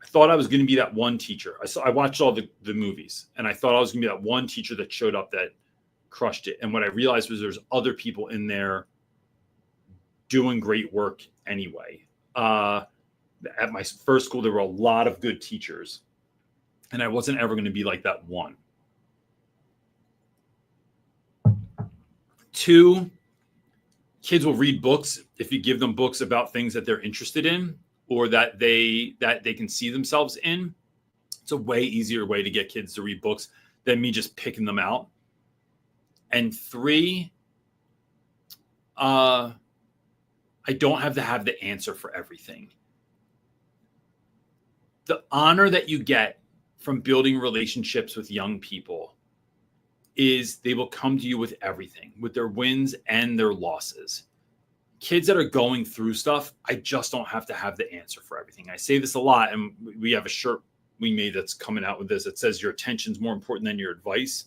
I thought I was going to be that one teacher. I watched all the movies, and I thought I was going to be that one teacher that showed up that crushed it. And what I realized was there's other people in there doing great work anyway. At my first school, there were a lot of good teachers, and I wasn't ever going to be like that one. 2, kids will read books if you give them books about things that they're interested in or that they can see themselves in. It's a way easier way to get kids to read books than me just picking them out. And 3, I don't have to have the answer for everything. The honor that you get from building relationships with young people is they will come to you with everything, with their wins and their losses. Kids that are going through stuff, I just don't have to have the answer for everything. I say this a lot, and we have a shirt we made that's coming out with this. It says your attention's more important than your advice.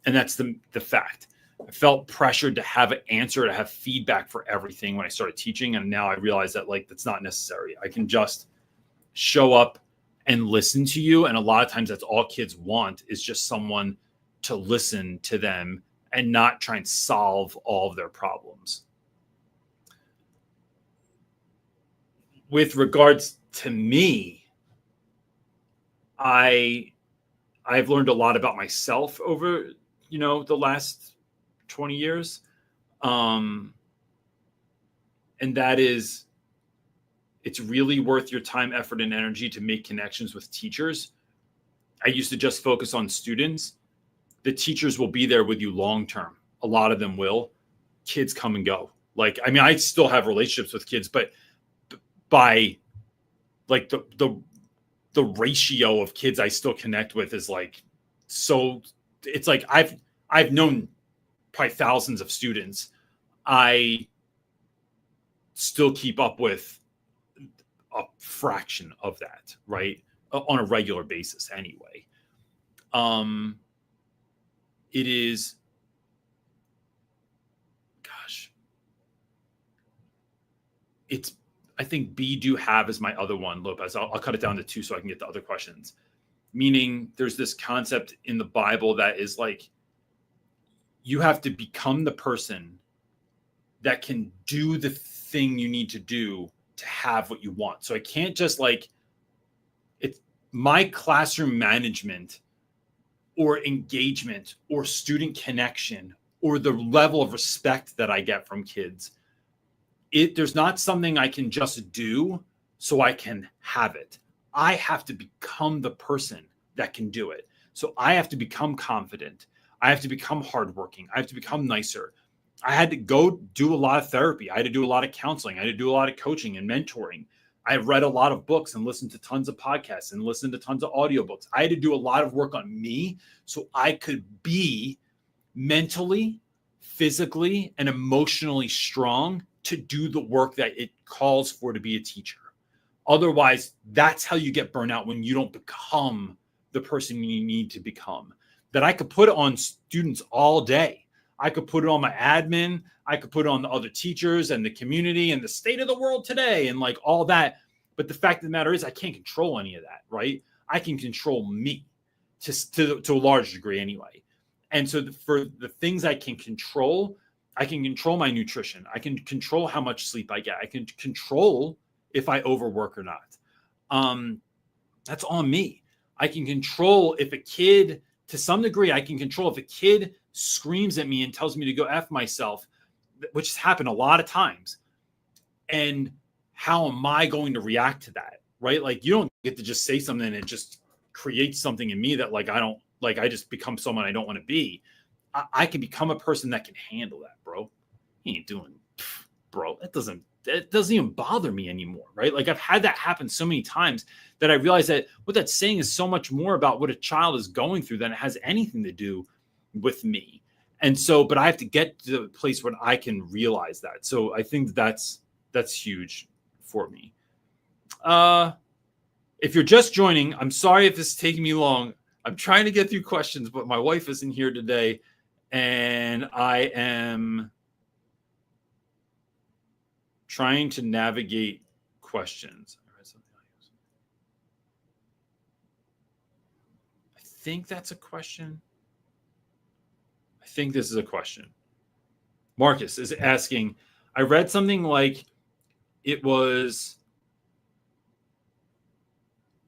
And that's the fact. I felt pressured to have an answer, to have feedback for everything when I started teaching. And now I realize that like that's not necessary. I can just show up and listen to you. And a lot of times that's all kids want, is just someone to listen to them and not try and solve all of their problems. With regards to me, I've learned a lot about myself over, the last 20 years. And that is, it's really worth your time, effort, and energy to make connections with teachers. I used to just focus on students. The teachers will be there with you long-term. A lot of them will. Kids come and go. I still have relationships with kids, but by like the ratio of kids I still connect with is like, so it's like I've known probably thousands of students. I still keep up with a fraction of that, right? On a regular basis anyway. It is, I think be, do, have is my other one, Lopez. I'll cut it down to 2 so I can get to other questions. Meaning there's this concept in the Bible that is like, you have to become the person that can do the thing you need to do to have what you want. So I can't just it's my classroom management or engagement or student connection or the level of respect that I get from kids. There's not something I can just do so I can have it. I have to become the person that can do it. So I have to become confident. I have to become hardworking. I have to become nicer. I had to go do a lot of therapy. I had to do a lot of counseling. I had to do a lot of coaching and mentoring. I read a lot of books and listened to tons of podcasts and listened to tons of audiobooks. I had to do a lot of work on me so I could be mentally, physically, and emotionally strong to do the work that it calls for to be a teacher. Otherwise, that's how you get burnout, when you don't become the person you need to become. That I could put on students all day. I could put it on my admin. I could put it on the other teachers and the community and the state of the world today and like all that. But the fact of the matter is I can't control any of that, right? I can control me to a large degree anyway. And so for the things I can control my nutrition. I can control how much sleep I get. I can control if I overwork or not. That's on me. I can control if a kid, to some degree, I can control if a kid screams at me and tells me to go F myself, which has happened a lot of times. And how am I going to react to that? Right? Like, you don't get to just say something and it just creates something in me that like, I just become someone I don't want to be. I can become a person that can handle that, bro. He ain't doing, bro. It doesn't even bother me anymore, right? Like, I've had that happen so many times that I realize that what that's saying is so much more about what a child is going through than it has anything to do with me. And so, but I have to get to the place where I can realize that. So I think that's huge for me. If you're just joining, I'm sorry if this is taking me long. I'm trying to get through questions, but my wife isn't here today, and I am trying to navigate questions. I think that's a question. I think this is a question. Marcus is asking, I read something like it was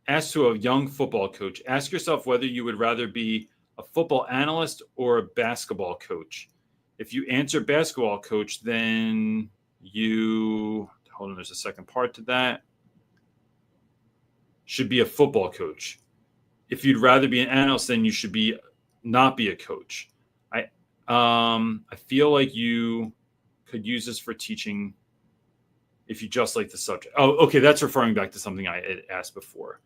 asked to a young football coach, ask yourself whether you would rather be a football analyst or a basketball coach. If you answer basketball coach, then hold on, there's a second part to that. Should be a football coach. If you'd rather be an analyst, then you should not be a coach. I feel like you could use this for teaching if you just like the subject. Oh, okay. That's referring back to something I had asked before.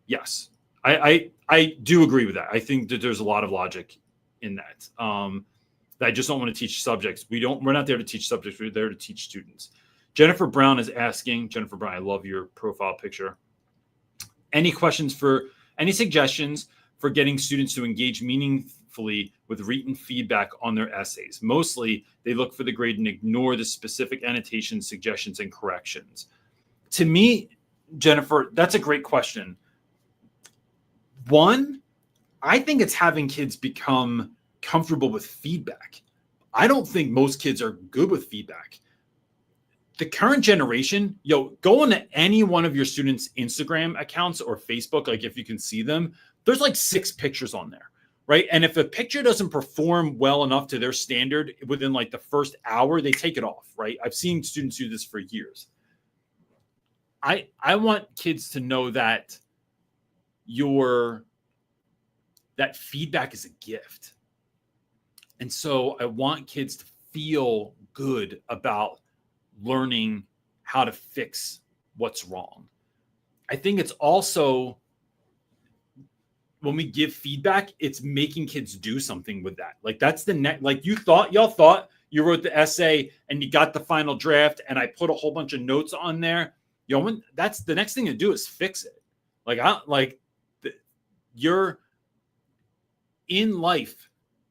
Yes, I do agree with that. I think that there's a lot of logic in that. That I just don't want to teach subjects. We're not there to teach subjects. We're there to teach students. Jennifer Brown is asking, Jennifer Brown, I love your profile picture. Any suggestions for getting students to engage meaningfully with written feedback on their essays? Mostly, they look for the grade and ignore the specific annotations, suggestions, and corrections. To me, Jennifer, that's a great question. One, I think it's having kids become comfortable with feedback. I don't think most kids are good with feedback. The current generation, go on any one of your students' Instagram accounts or Facebook, like if you can see them, there's like 6 pictures on there, right? And if a picture doesn't perform well enough to their standard within like the first hour, they take it off, right? I've seen students do this for years. I want kids to know that that feedback is a gift. And so I want kids to feel good about learning how to fix what's wrong. I think it's also, when we give feedback, it's making kids do something with that. Like that's the next, like y'all thought you wrote the essay and you got the final draft and I put a whole bunch of notes on there. That's the next thing to do is fix it. You're in life.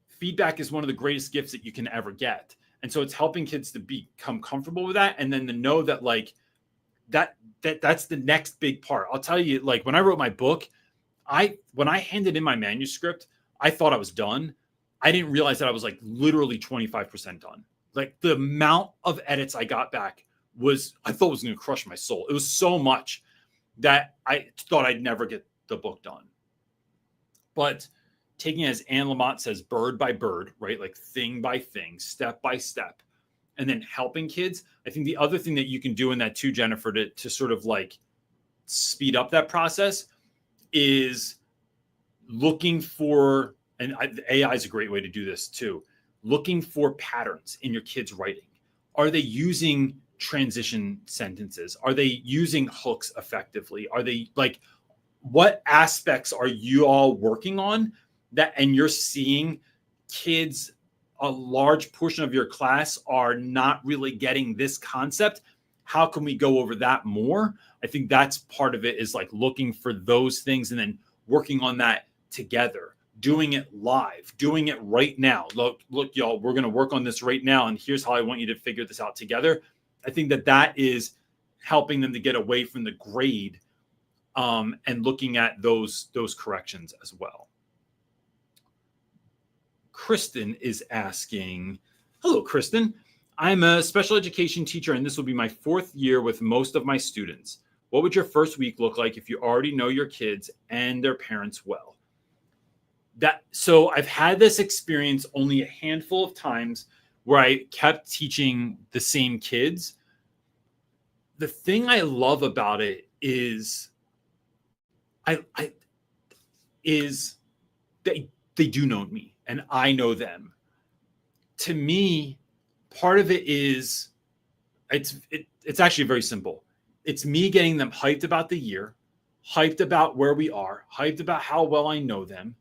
Feedback is one of the greatest gifts that you can ever get. And so it's helping kids to become comfortable with that. And then to know that like that's the next big part. I'll tell you, like when I wrote my book, when I handed in my manuscript, I thought I was done. I didn't realize that I was like literally 25% done. Like the amount of edits I got back I thought was going to crush my soul. It was so much that I thought I'd never get the book done. But taking it, as Anne Lamott says, bird by bird, right? Like thing by thing, step by step, and then helping kids. I think the other thing that you can do in that too, Jennifer, to sort of like speed up that process is looking for, and AI is a great way to do this too, looking for patterns in your kids' writing. Are they using transition sentences? Are they using hooks effectively? Are they like, what aspects are you all working on that, and you're seeing kids, a large portion of your class are not really getting this concept? How can we go over that more? I think that's part of it, is like looking for those things and then working on that together, doing it live, doing it right now. Look, y'all, we're going to work on this right now. And here's how I want you to figure this out together. I think that is helping them to get away from the grade, and looking at those corrections as well. Kristen is asking, hello, Kristen. I'm a special education teacher, and this will be my 4th year with most of my students. What would your first week look like if you already know your kids and their parents well? So I've had this experience only a handful of times where I kept teaching the same kids. The thing I love about it is they do know me and I know them. To me, part of it is it's actually very simple. It's me getting them hyped about the year, hyped about where we are, hyped about how well I know them.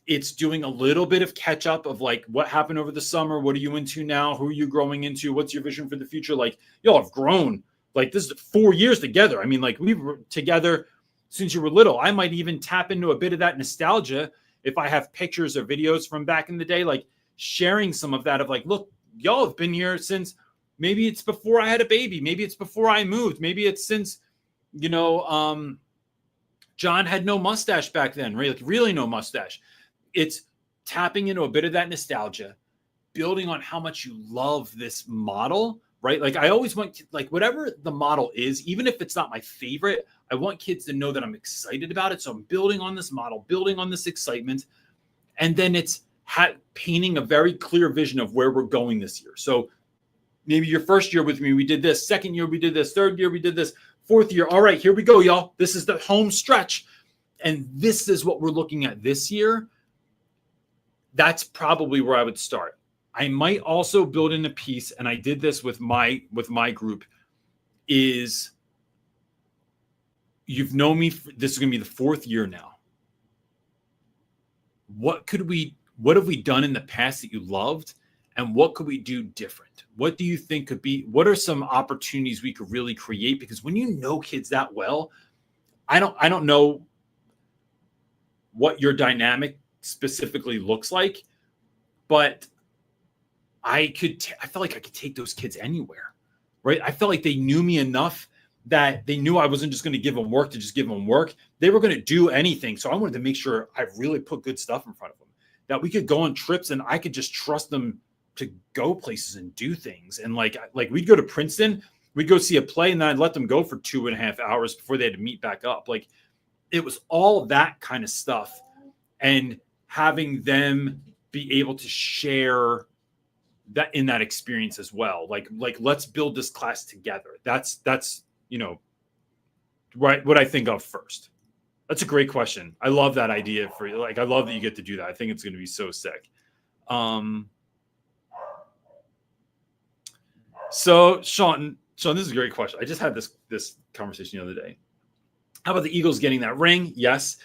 It's doing a little bit of catch up of like, what happened over the summer? What are you into now? Who are you growing into? What's your vision for the future? Like, y'all have grown. Like, this is 4 years together. I mean, like, we were together since you were little. I might even tap into a bit of that nostalgia if I have pictures or videos from back in the day, like sharing some of that of like, look, y'all have been here since, maybe it's before I had a baby. Maybe it's before I moved. Maybe it's since, John had no mustache back then, right? Like, really no mustache. It's tapping into a bit of that nostalgia, building on how much you love this model, right? Like, I always want, like, whatever the model is, even if it's not my favorite, I want kids to know that I'm excited about it. So I'm building on this model, building on this excitement. And then it's painting a very clear vision of where we're going this year. So maybe your first year with me, we did this. Second year, we did this. Third year, we did this. Fourth year, all right, here we go, y'all. This is the home stretch. And this is what we're looking at this year. That's probably where I would start. I might also build in a piece, and I did this with my group, is you've known me, this is going to be the 4th year now. What have we done in the past that you loved? And what could we do different? What do you think could be, what are some opportunities we could really create? Because when you know kids that well, I don't know what your dynamic specifically looks like, but I felt like I could take those kids anywhere, right? I felt like they knew me enough that they knew I wasn't just going to give them work to just give them work. They were going to do anything. So I wanted to make sure I really put good stuff in front of them, that we could go on trips and I could just trust them to go places and do things. And like we'd go to Princeton, we'd go see a play, and then I'd let them go for 2.5 hours before they had to meet back up. Like, it was all that kind of stuff. And having them be able to share that in that experience as well. Like let's build this class together. That's right, what I think of first. That's a great question. I love that idea for you. Like, I love that you get to do that. I think it's going to be so sick. So Sean, this is a great question. I just had this conversation the other day. How about the Eagles getting that ring? Yes.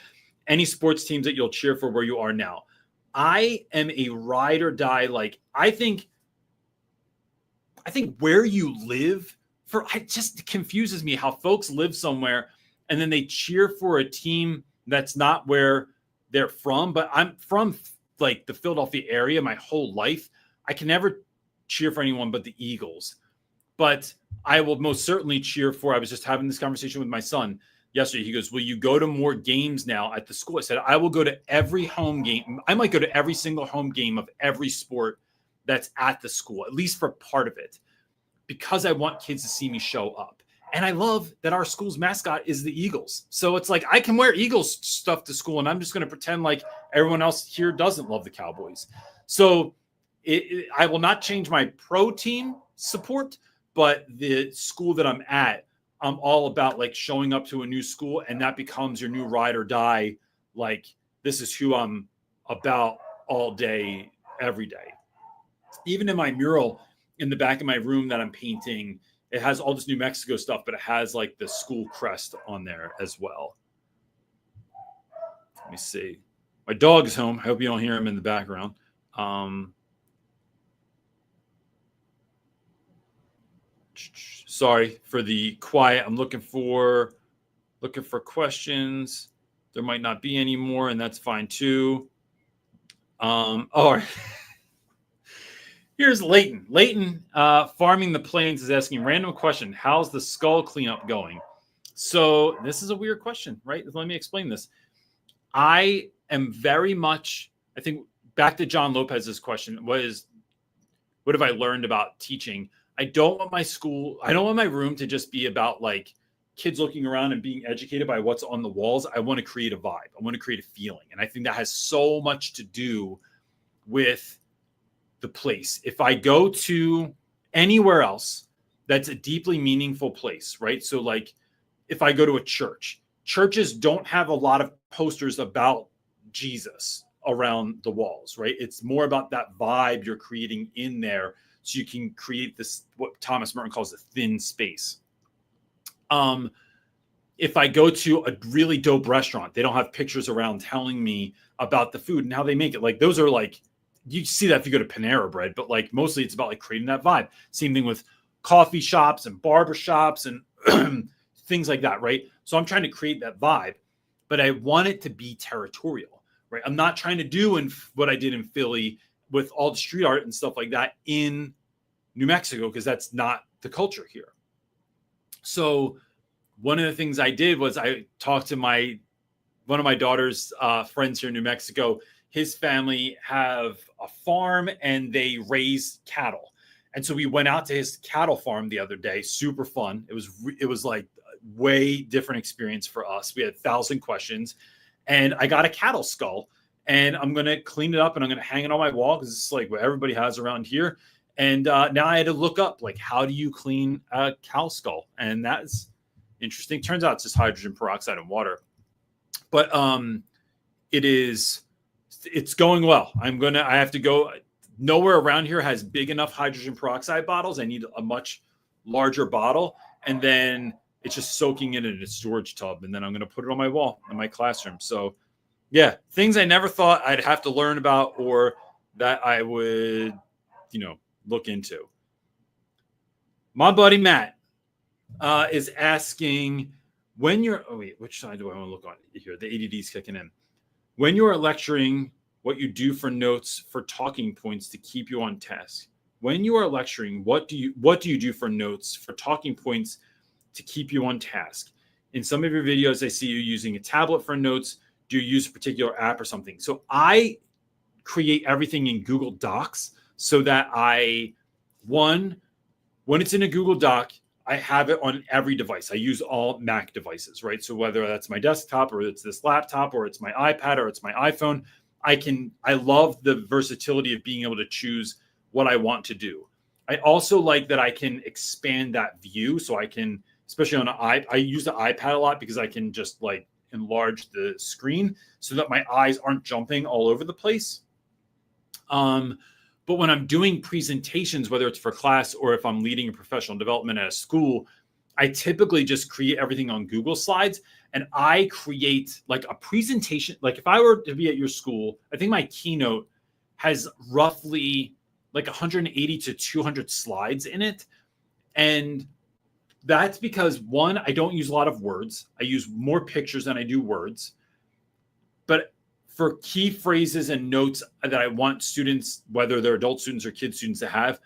Any sports teams that you'll cheer for where you are now? I am a ride or die. Like, I think where you live it just confuses me how folks live somewhere and then they cheer for a team that's not where they're from. But I'm from like the Philadelphia area my whole life. I can never cheer for anyone but the Eagles. But I will most certainly cheer for, I was just having this conversation with my son yesterday. He goes, will you go to more games now at the school? I said, I will go to every home game. I might go to every single home game of every sport that's at the school, at least for part of it, because I want kids to see me show up. And I love that our school's mascot is the Eagles. So it's like, I can wear Eagles stuff to school and I'm just going to pretend like everyone else here doesn't love the Cowboys. So I will not change my pro team support, but the school that I'm at, I'm all about like showing up to a new school, and that becomes your new ride or die. Like, this is who I'm about all day, every day. Even in my mural in the back of my room that I'm painting, it has all this New Mexico stuff, but it has like the school crest on there as well. Let me see. My dog is home. I hope you don't hear him in the background. Sorry for the quiet. I'm looking for questions. There might not be any more, and that's fine too. All right. Here's Leighton. Leighton, Farming the Plains, is asking random question. How's the skull cleanup going? So this is a weird question, right? Let me explain this. I am very much, I think back to John Lopez's question, what have I learned about teaching? I don't want my room to just be about like kids looking around and being educated by what's on the walls. I want to create a vibe. I want to create a feeling. And I think that has so much to do with the place. If I go to anywhere else, that's a deeply meaningful place, right? So like if I go to a church, churches don't have a lot of posters about Jesus around the walls, right? It's more about that vibe you're creating in there, so you can create this, what Thomas Merton calls a thin space. If I go to a really dope restaurant, they don't have pictures around telling me about the food and how they make it. Like those are like, you see that if you go to Panera Bread, but like mostly it's about like creating that vibe. Same thing with coffee shops and barber shops and things like that, right? So I'm trying to create that vibe, but I want it to be territorial, right? I'm not trying to do what I did in Philly with all the street art and stuff like that in New Mexico, because that's not the culture here. So one of the things I did was I talked to one of my daughter's friends here in New Mexico. His family have a farm and they raise cattle. And so we went out to his cattle farm the other day. Super fun. It was like a way different experience for us. We had 1,000 questions and I got a cattle skull and I'm going to clean it up and I'm going to hang it on my wall because it's like what everybody has around here. And now I had to look up, like, how do you clean a cow skull? And that's interesting. Turns out it's just hydrogen peroxide and water. But it's going well. I have to go. Nowhere around here has big enough hydrogen peroxide bottles. I need a much larger bottle. And then it's just soaking it in a storage tub. And then I'm going to put it on my wall in my classroom. So yeah, things I never thought I'd have to learn about or that I would, look into. My buddy Matt is asking which side do I want to look on here? The ADD's kicking in. When you are lecturing, what you do for notes for talking points to keep you on task. When you are lecturing, what do you do for notes for talking points to keep you on task? In some of your videos, I see you using a tablet for notes. Do you use a particular app or something? So I create everything in Google Docs so that when it's in a Google Doc, I have it on every device. I use all Mac devices, right? So whether that's my desktop or it's this laptop or it's my iPad or it's my iPhone, I love the versatility of being able to choose what I want to do. I also like that I can expand that view. So I can, especially I use the iPad a lot because I can just like enlarge the screen so that my eyes aren't jumping all over the place. But when I'm doing presentations, whether it's for class or if I'm leading a professional development at a school, I typically just create everything on Google Slides and I create like a presentation. Like if I were to be at your school, I think my keynote has roughly like 180 to 200 slides in it. And that's because one, I don't use a lot of words. I use more pictures than I do words. But for key phrases and notes that I want students, whether they're adult students or kid students, to have,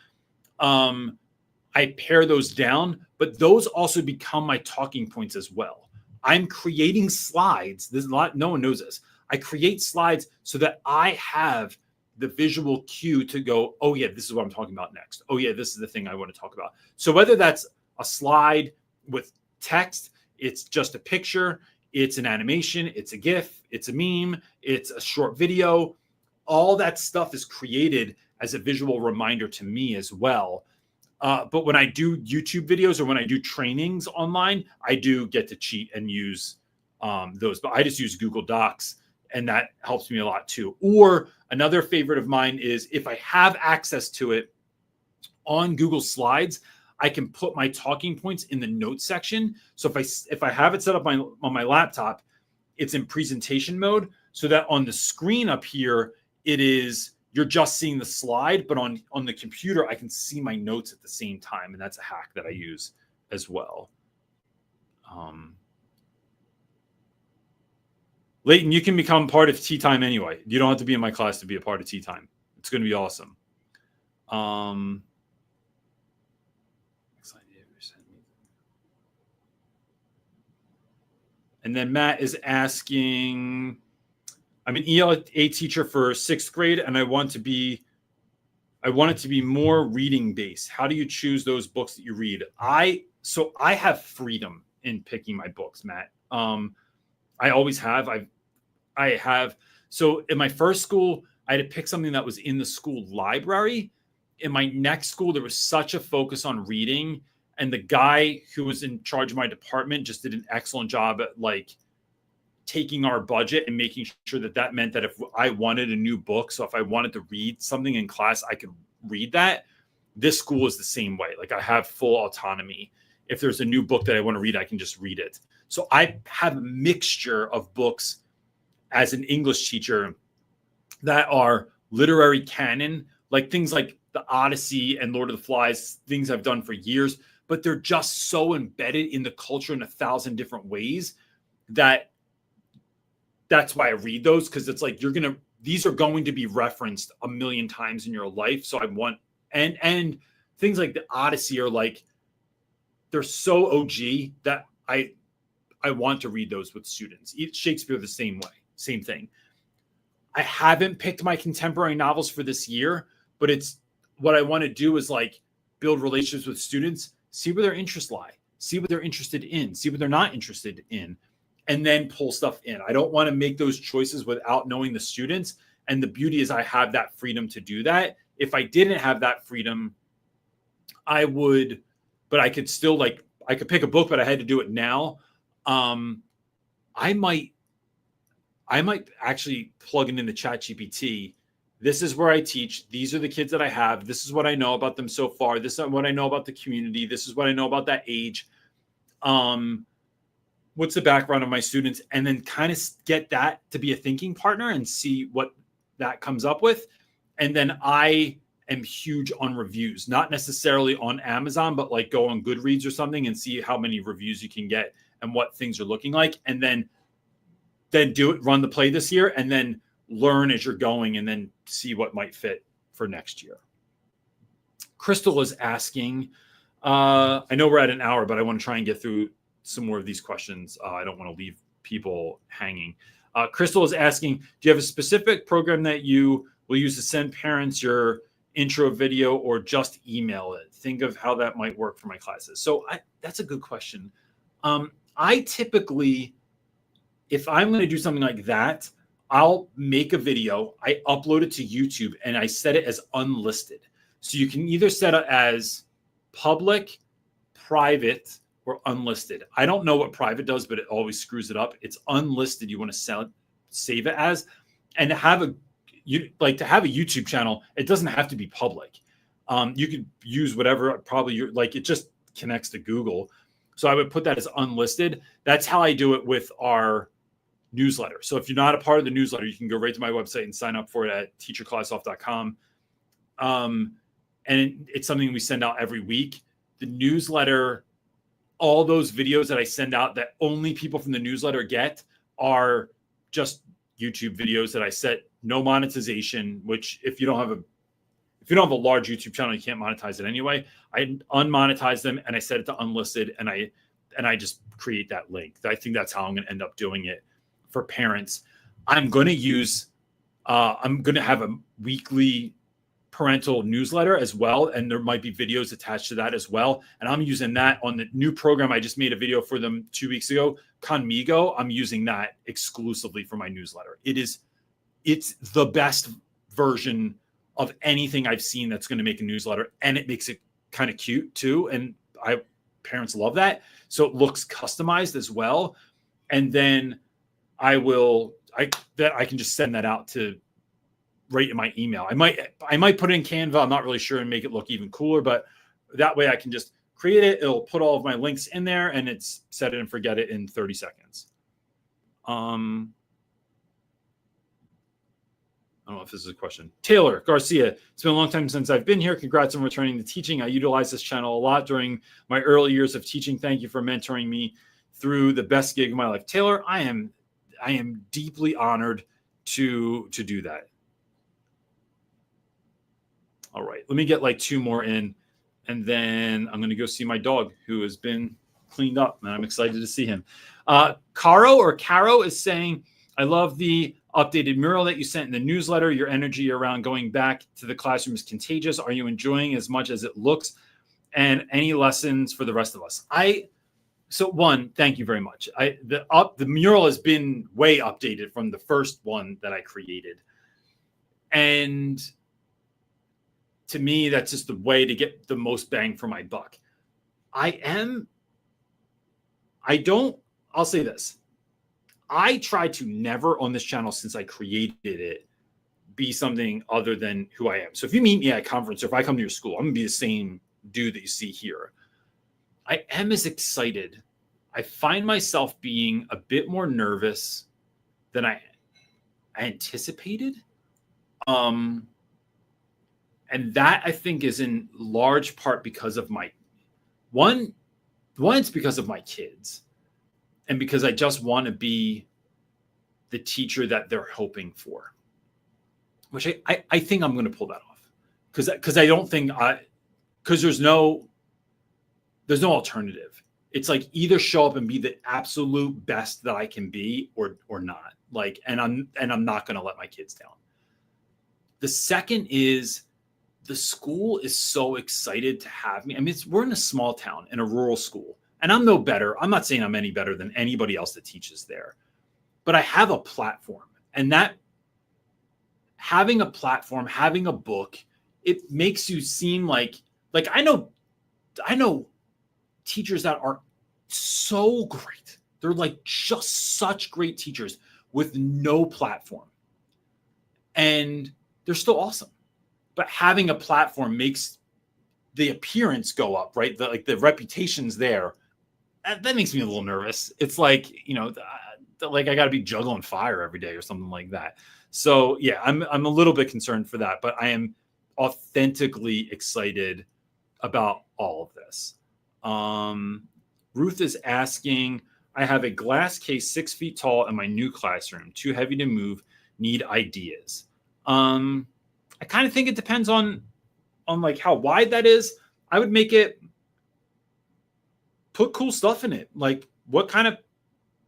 I pare those down, but those also become my talking points as well. I'm creating slides. No one knows this. I create slides so that I have the visual cue to go, oh yeah, this is what I'm talking about next. Oh yeah, this is the thing I want to talk about. So whether that's a slide with text, it's just a picture, it's an animation, it's a GIF, it's a meme, it's a short video. All that stuff is created as a visual reminder to me as well. But when I do YouTube videos or when I do trainings online, I do get to cheat and use those. But I just use Google Docs, and that helps me a lot too. Or another favorite of mine is if I have access to it on Google Slides, I can put my talking points in the notes section. So if I have it set up on my laptop, it's in presentation mode, so that on the screen up here, you're just seeing the slide, but on the computer, I can see my notes at the same time. And that's a hack that I use as well. Leighton, you can become part of Tea Time anyway. You don't have to be in my class to be a part of Tea Time. It's going to be awesome. And then Matt is asking, I'm an ELA teacher for 6th grade, and I want it to be more reading based. How do you choose those books that you read? So I have freedom in picking my books, Matt. I always have. So in my first school, I had to pick something that was in the school library. In my next school, there was such a focus on reading, and the guy who was in charge of my department just did an excellent job at like taking our budget and making sure that meant that if I wanted a new book, so if I wanted to read something in class, I could read that. This school is the same way. Like I have full autonomy. If there's a new book that I want to read, I can just read it. So I have a mixture of books as an English teacher that are literary canon, like things like The Odyssey and Lord of the Flies, things I've done for years, but they're just so embedded in the culture in 1,000 different ways that's why I read those, because it's like these are going to be referenced a million times in your life. So I want and things like the Odyssey are like they're so OG that I want to read those with students. Shakespeare the same way, same thing. I haven't picked my contemporary novels for this year, but it's what I want to do is like build relationships with students, see where their interests lie, see what they're interested in, see what they're not interested in, and then pull stuff in. I don't want to make those choices without knowing the students. And the beauty is I have that freedom to do that. If I didn't have that freedom, I could still I could pick a book, but I had to do it now. I might actually plug it into ChatGPT. This is where I teach. These are the kids that I have. This is what I know about them so far. This is what I know about the community. This is what I know about that age. What's the background of my students? And then kind of get that to be a thinking partner and see what that comes up with. And then I am huge on reviews, not necessarily on Amazon, but like go on Goodreads or something and see how many reviews you can get and what things are looking like. And then run the play this year and then learn as you're going and then see what might fit for next year. Crystal is asking, I know we're at an hour, but I want to try and get through some more of these questions. I don't want to leave people hanging. Crystal is asking, do you have a specific program that you will use to send parents your intro video or just email it? Think of how that might work for my classes. So that's a good question. I typically, if I'm going to do something like that, I'll make a video, I upload it to YouTube, and I set it as unlisted. So you can either set it as public, private, or unlisted. I don't know what private does, but it always screws it up. It's unlisted. You want to save it as, and to have a YouTube channel, it doesn't have to be public. You could use whatever, probably it just connects to Google. So I would put that as unlisted. That's how I do it with our newsletter. So if you're not a part of the newsletter, you can go right to my website and sign up for it at teacherclassoff.com. And it's something we send out every week. The newsletter, all those videos that I send out that only people from the newsletter get are just YouTube videos that I set no monetization, which if you don't have a large YouTube channel, you can't monetize it anyway. I unmonetize them and I set it to unlisted and I just create that link. I think that's how I'm going to end up doing it for parents. I'm going to have a weekly parental newsletter as well. And there might be videos attached to that as well. And I'm using that on the new program. I just made a video for them 2 weeks ago, Conmigo. I'm using that exclusively for my newsletter. It's the best version of anything I've seen that's going to make a newsletter. And it makes it kind of cute too. And parents love that. So it looks customized as well. And then I can just send that out to right in my email. I might put it in Canva. I'm not really sure, and make it look even cooler, but that way I can just create it. It'll put all of my links in there, and it's set it and forget it in 30 seconds. I don't know if this is a question. Taylor Garcia, it's been a long time since I've been here. Congrats on returning to teaching. I utilized this channel a lot during my early years of teaching. Thank you for mentoring me through the best gig of my life. Taylor, I am deeply honored to do that. All right, let me get like 2 more in, and then I'm going to go see my dog who has been cleaned up, and I'm excited to see him. Caro is saying, I love the updated mural that you sent in the newsletter. Your energy around going back to the classroom is contagious. Are you enjoying as much as it looks? And any lessons for the rest of us? So one, thank you very much. The mural has been way updated from the first one that I created. And to me, that's just the way to get the most bang for my buck. I'll say this. I try to never on this channel since I created it be something other than who I am. So if you meet me at a conference or if I come to your school, I'm going to be the same dude that you see here. I am as excited. I find myself being a bit more nervous than I anticipated. And that I think is in large part because of it's because of my kids. And because I just want to be the teacher that they're hoping for, which I think I'm going to pull that off, because I don't think because there's no alternative. It's like either show up and be the absolute best that I can be, or not. Like, and I'm not going to let my kids down. The second is the school is so excited to have me. I mean, we're in a small town in a rural school. And I'm no better. I'm not saying I'm any better than anybody else that teaches there, but I have a platform, and that having a platform, having a book, it makes you seem like I know teachers that are so great. They're like just such great teachers with no platform, and they're still awesome. But having a platform makes the appearance go up, right? The reputation's there. That makes me a little nervous. It's like, like I got to be juggling fire every day or something like that. So yeah, I'm a little bit concerned for that, but I am authentically excited about all of this. Ruth is asking, I have a glass case 6 feet tall in my new classroom, too heavy to move, need ideas. I kind of think it depends on like how wide that is. I would make it, put cool stuff in it. Like, what kind of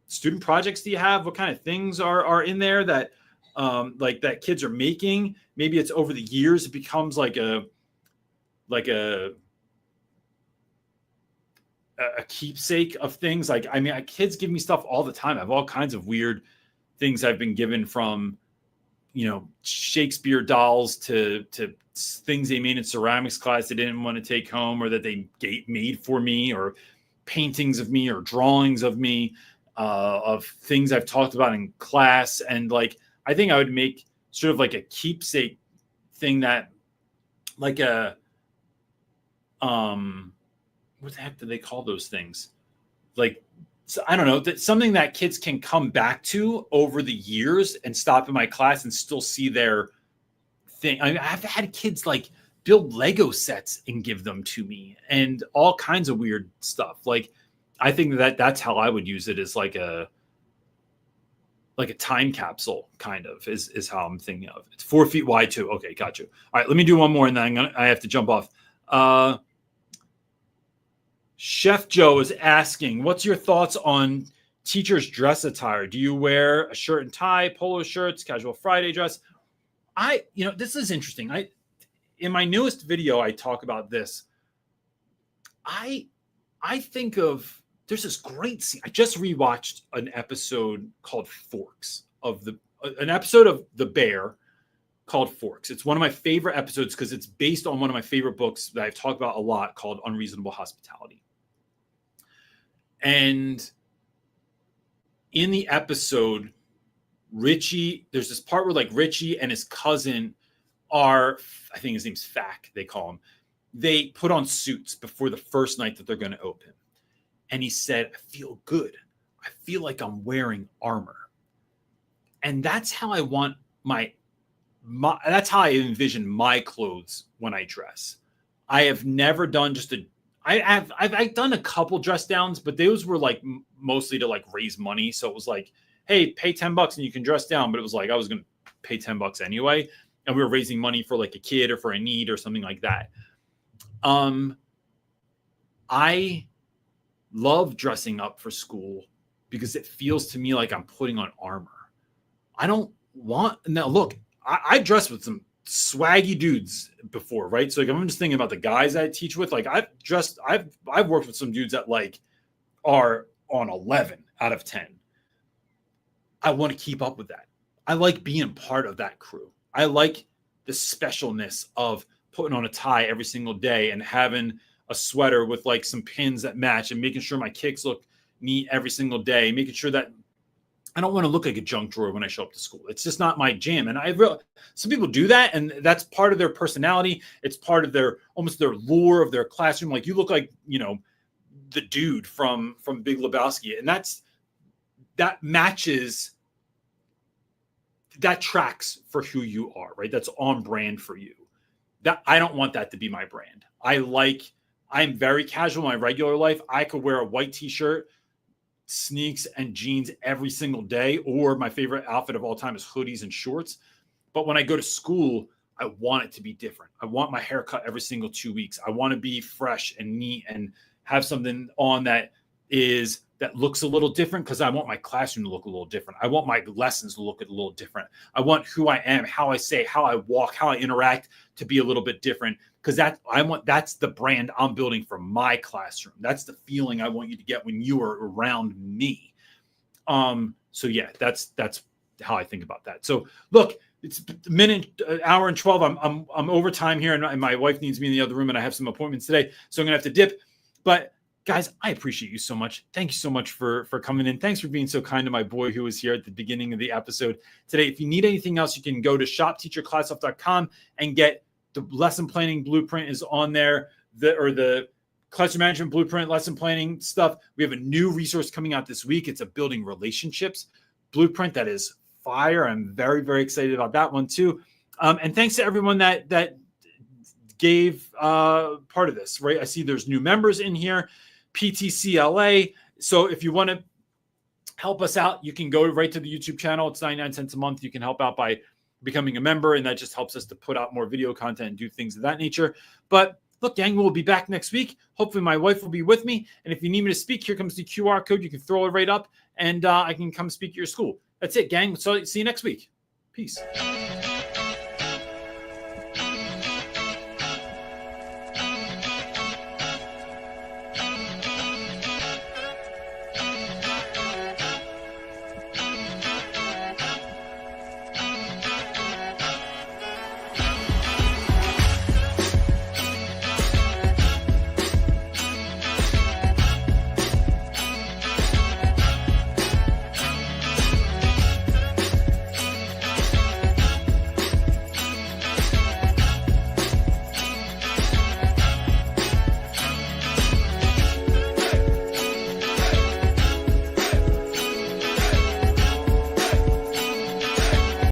student projects do you have? What kind of things are in there that like that kids are making? Maybe it's over the years it becomes like a keepsake of things. Like, I mean, kids give me stuff all the time. I have all kinds of weird things I've been given, from Shakespeare dolls to things they made in ceramics class they didn't want to take home, or that they made for me, or paintings of me, or drawings of me, of things I've talked about in class. And like, I think I would make sort of like a keepsake thing, that like what the heck do they call those things? Like, I don't know, something that kids can come back to over the years and stop in my class and still see their thing. I mean, I've had kids like build Lego sets and give them to me, and all kinds of weird stuff. Like, I think that's how I would use it, as like a time capsule, kind of is how I'm thinking of. It's 4 feet wide too. Okay, got you. All right, let me do one more, and then I have to jump off. Chef Joe is asking, what's your thoughts on teachers' dress attire? Do you wear a shirt and tie, polo shirts, casual Friday dress? This is interesting. In my newest video, I talk about this. I think of, there's this great scene. I just rewatched an episode called Forks, an episode of The Bear called Forks. It's one of my favorite episodes because it's based on one of my favorite books that I've talked about a lot, called Unreasonable Hospitality. And in the episode, Richie, there's this part where like Richie and his cousin are, I think his name's Fack, they call him. they put on suits before the first night that they're going to open. And he said, I feel good. I feel like I'm wearing armor. And that's how I want that's how I envision my clothes when I dress. I have never done I've done a couple dress downs, but those were like mostly to like raise money. So it was like, hey, pay $10 and you can dress down. But it was like, I was going to pay $10 anyway. And we were raising money for like a kid or for a need or something like that. I love dressing up for school because it feels to me like I'm putting on armor. I don't want, now look, I dressed with some swaggy dudes before, right? So like, I'm just thinking about the guys I teach with. Like I've worked with some dudes that like are on 11 out of 10. I want to keep up with that. I like being part of that crew. I like the specialness of putting on a tie every single day and having a sweater with like some pins that match and making sure my kicks look neat every single day, making sure that I don't want to look like a junk drawer when I show up to school. It's just not my jam. And some people do that, and that's part of their personality. It's part of almost their lure of their classroom. Like you look like, the dude from Big Lebowski. And that matches, that tracks for who you are, right? That's on brand for you. That I don't want that to be my brand. I'm very casual in my regular life. I could wear a white t-shirt, sneaks, and jeans every single day, or my favorite outfit of all time is hoodies and shorts. But when I go to school, I want it to be different. I want my hair cut every single 2 weeks. I want to be fresh and neat and have something on that looks a little different, because I want my classroom to look a little different. I want my lessons to look a little different. I want who I am, how I say, how I walk, how I interact to be a little bit different, because that's the brand I'm building for my classroom. That's the feeling I want you to get when you are around me. So yeah, that's how I think about that. So look, it's hour and 12. I'm over time here, and my wife needs me in the other room, and I have some appointments today, so I'm gonna have to dip. But guys, I appreciate you so much. Thank you so much for coming in. Thanks for being so kind to my boy who was here at the beginning of the episode today. If you need anything else, you can go to shopteacherclassoff.com and get the lesson planning blueprint is on there, the classroom management blueprint, lesson planning stuff. We have a new resource coming out this week. It's a building relationships blueprint that is fire. I'm very, very excited about that one too. And thanks to everyone that gave part of this, right? I see there's new members in here. PTCLA. So if you want to help us out, you can go right to the YouTube channel. It's 99 cents a month. You can help out by becoming a member, and that just helps us to put out more video content and do things of that nature. But look, gang, we'll be back next week. Hopefully my wife will be with me. And if you need me to speak, here comes the QR code. You can throw it right up, and I can come speak at your school. That's it, gang. So see you next week. Peace.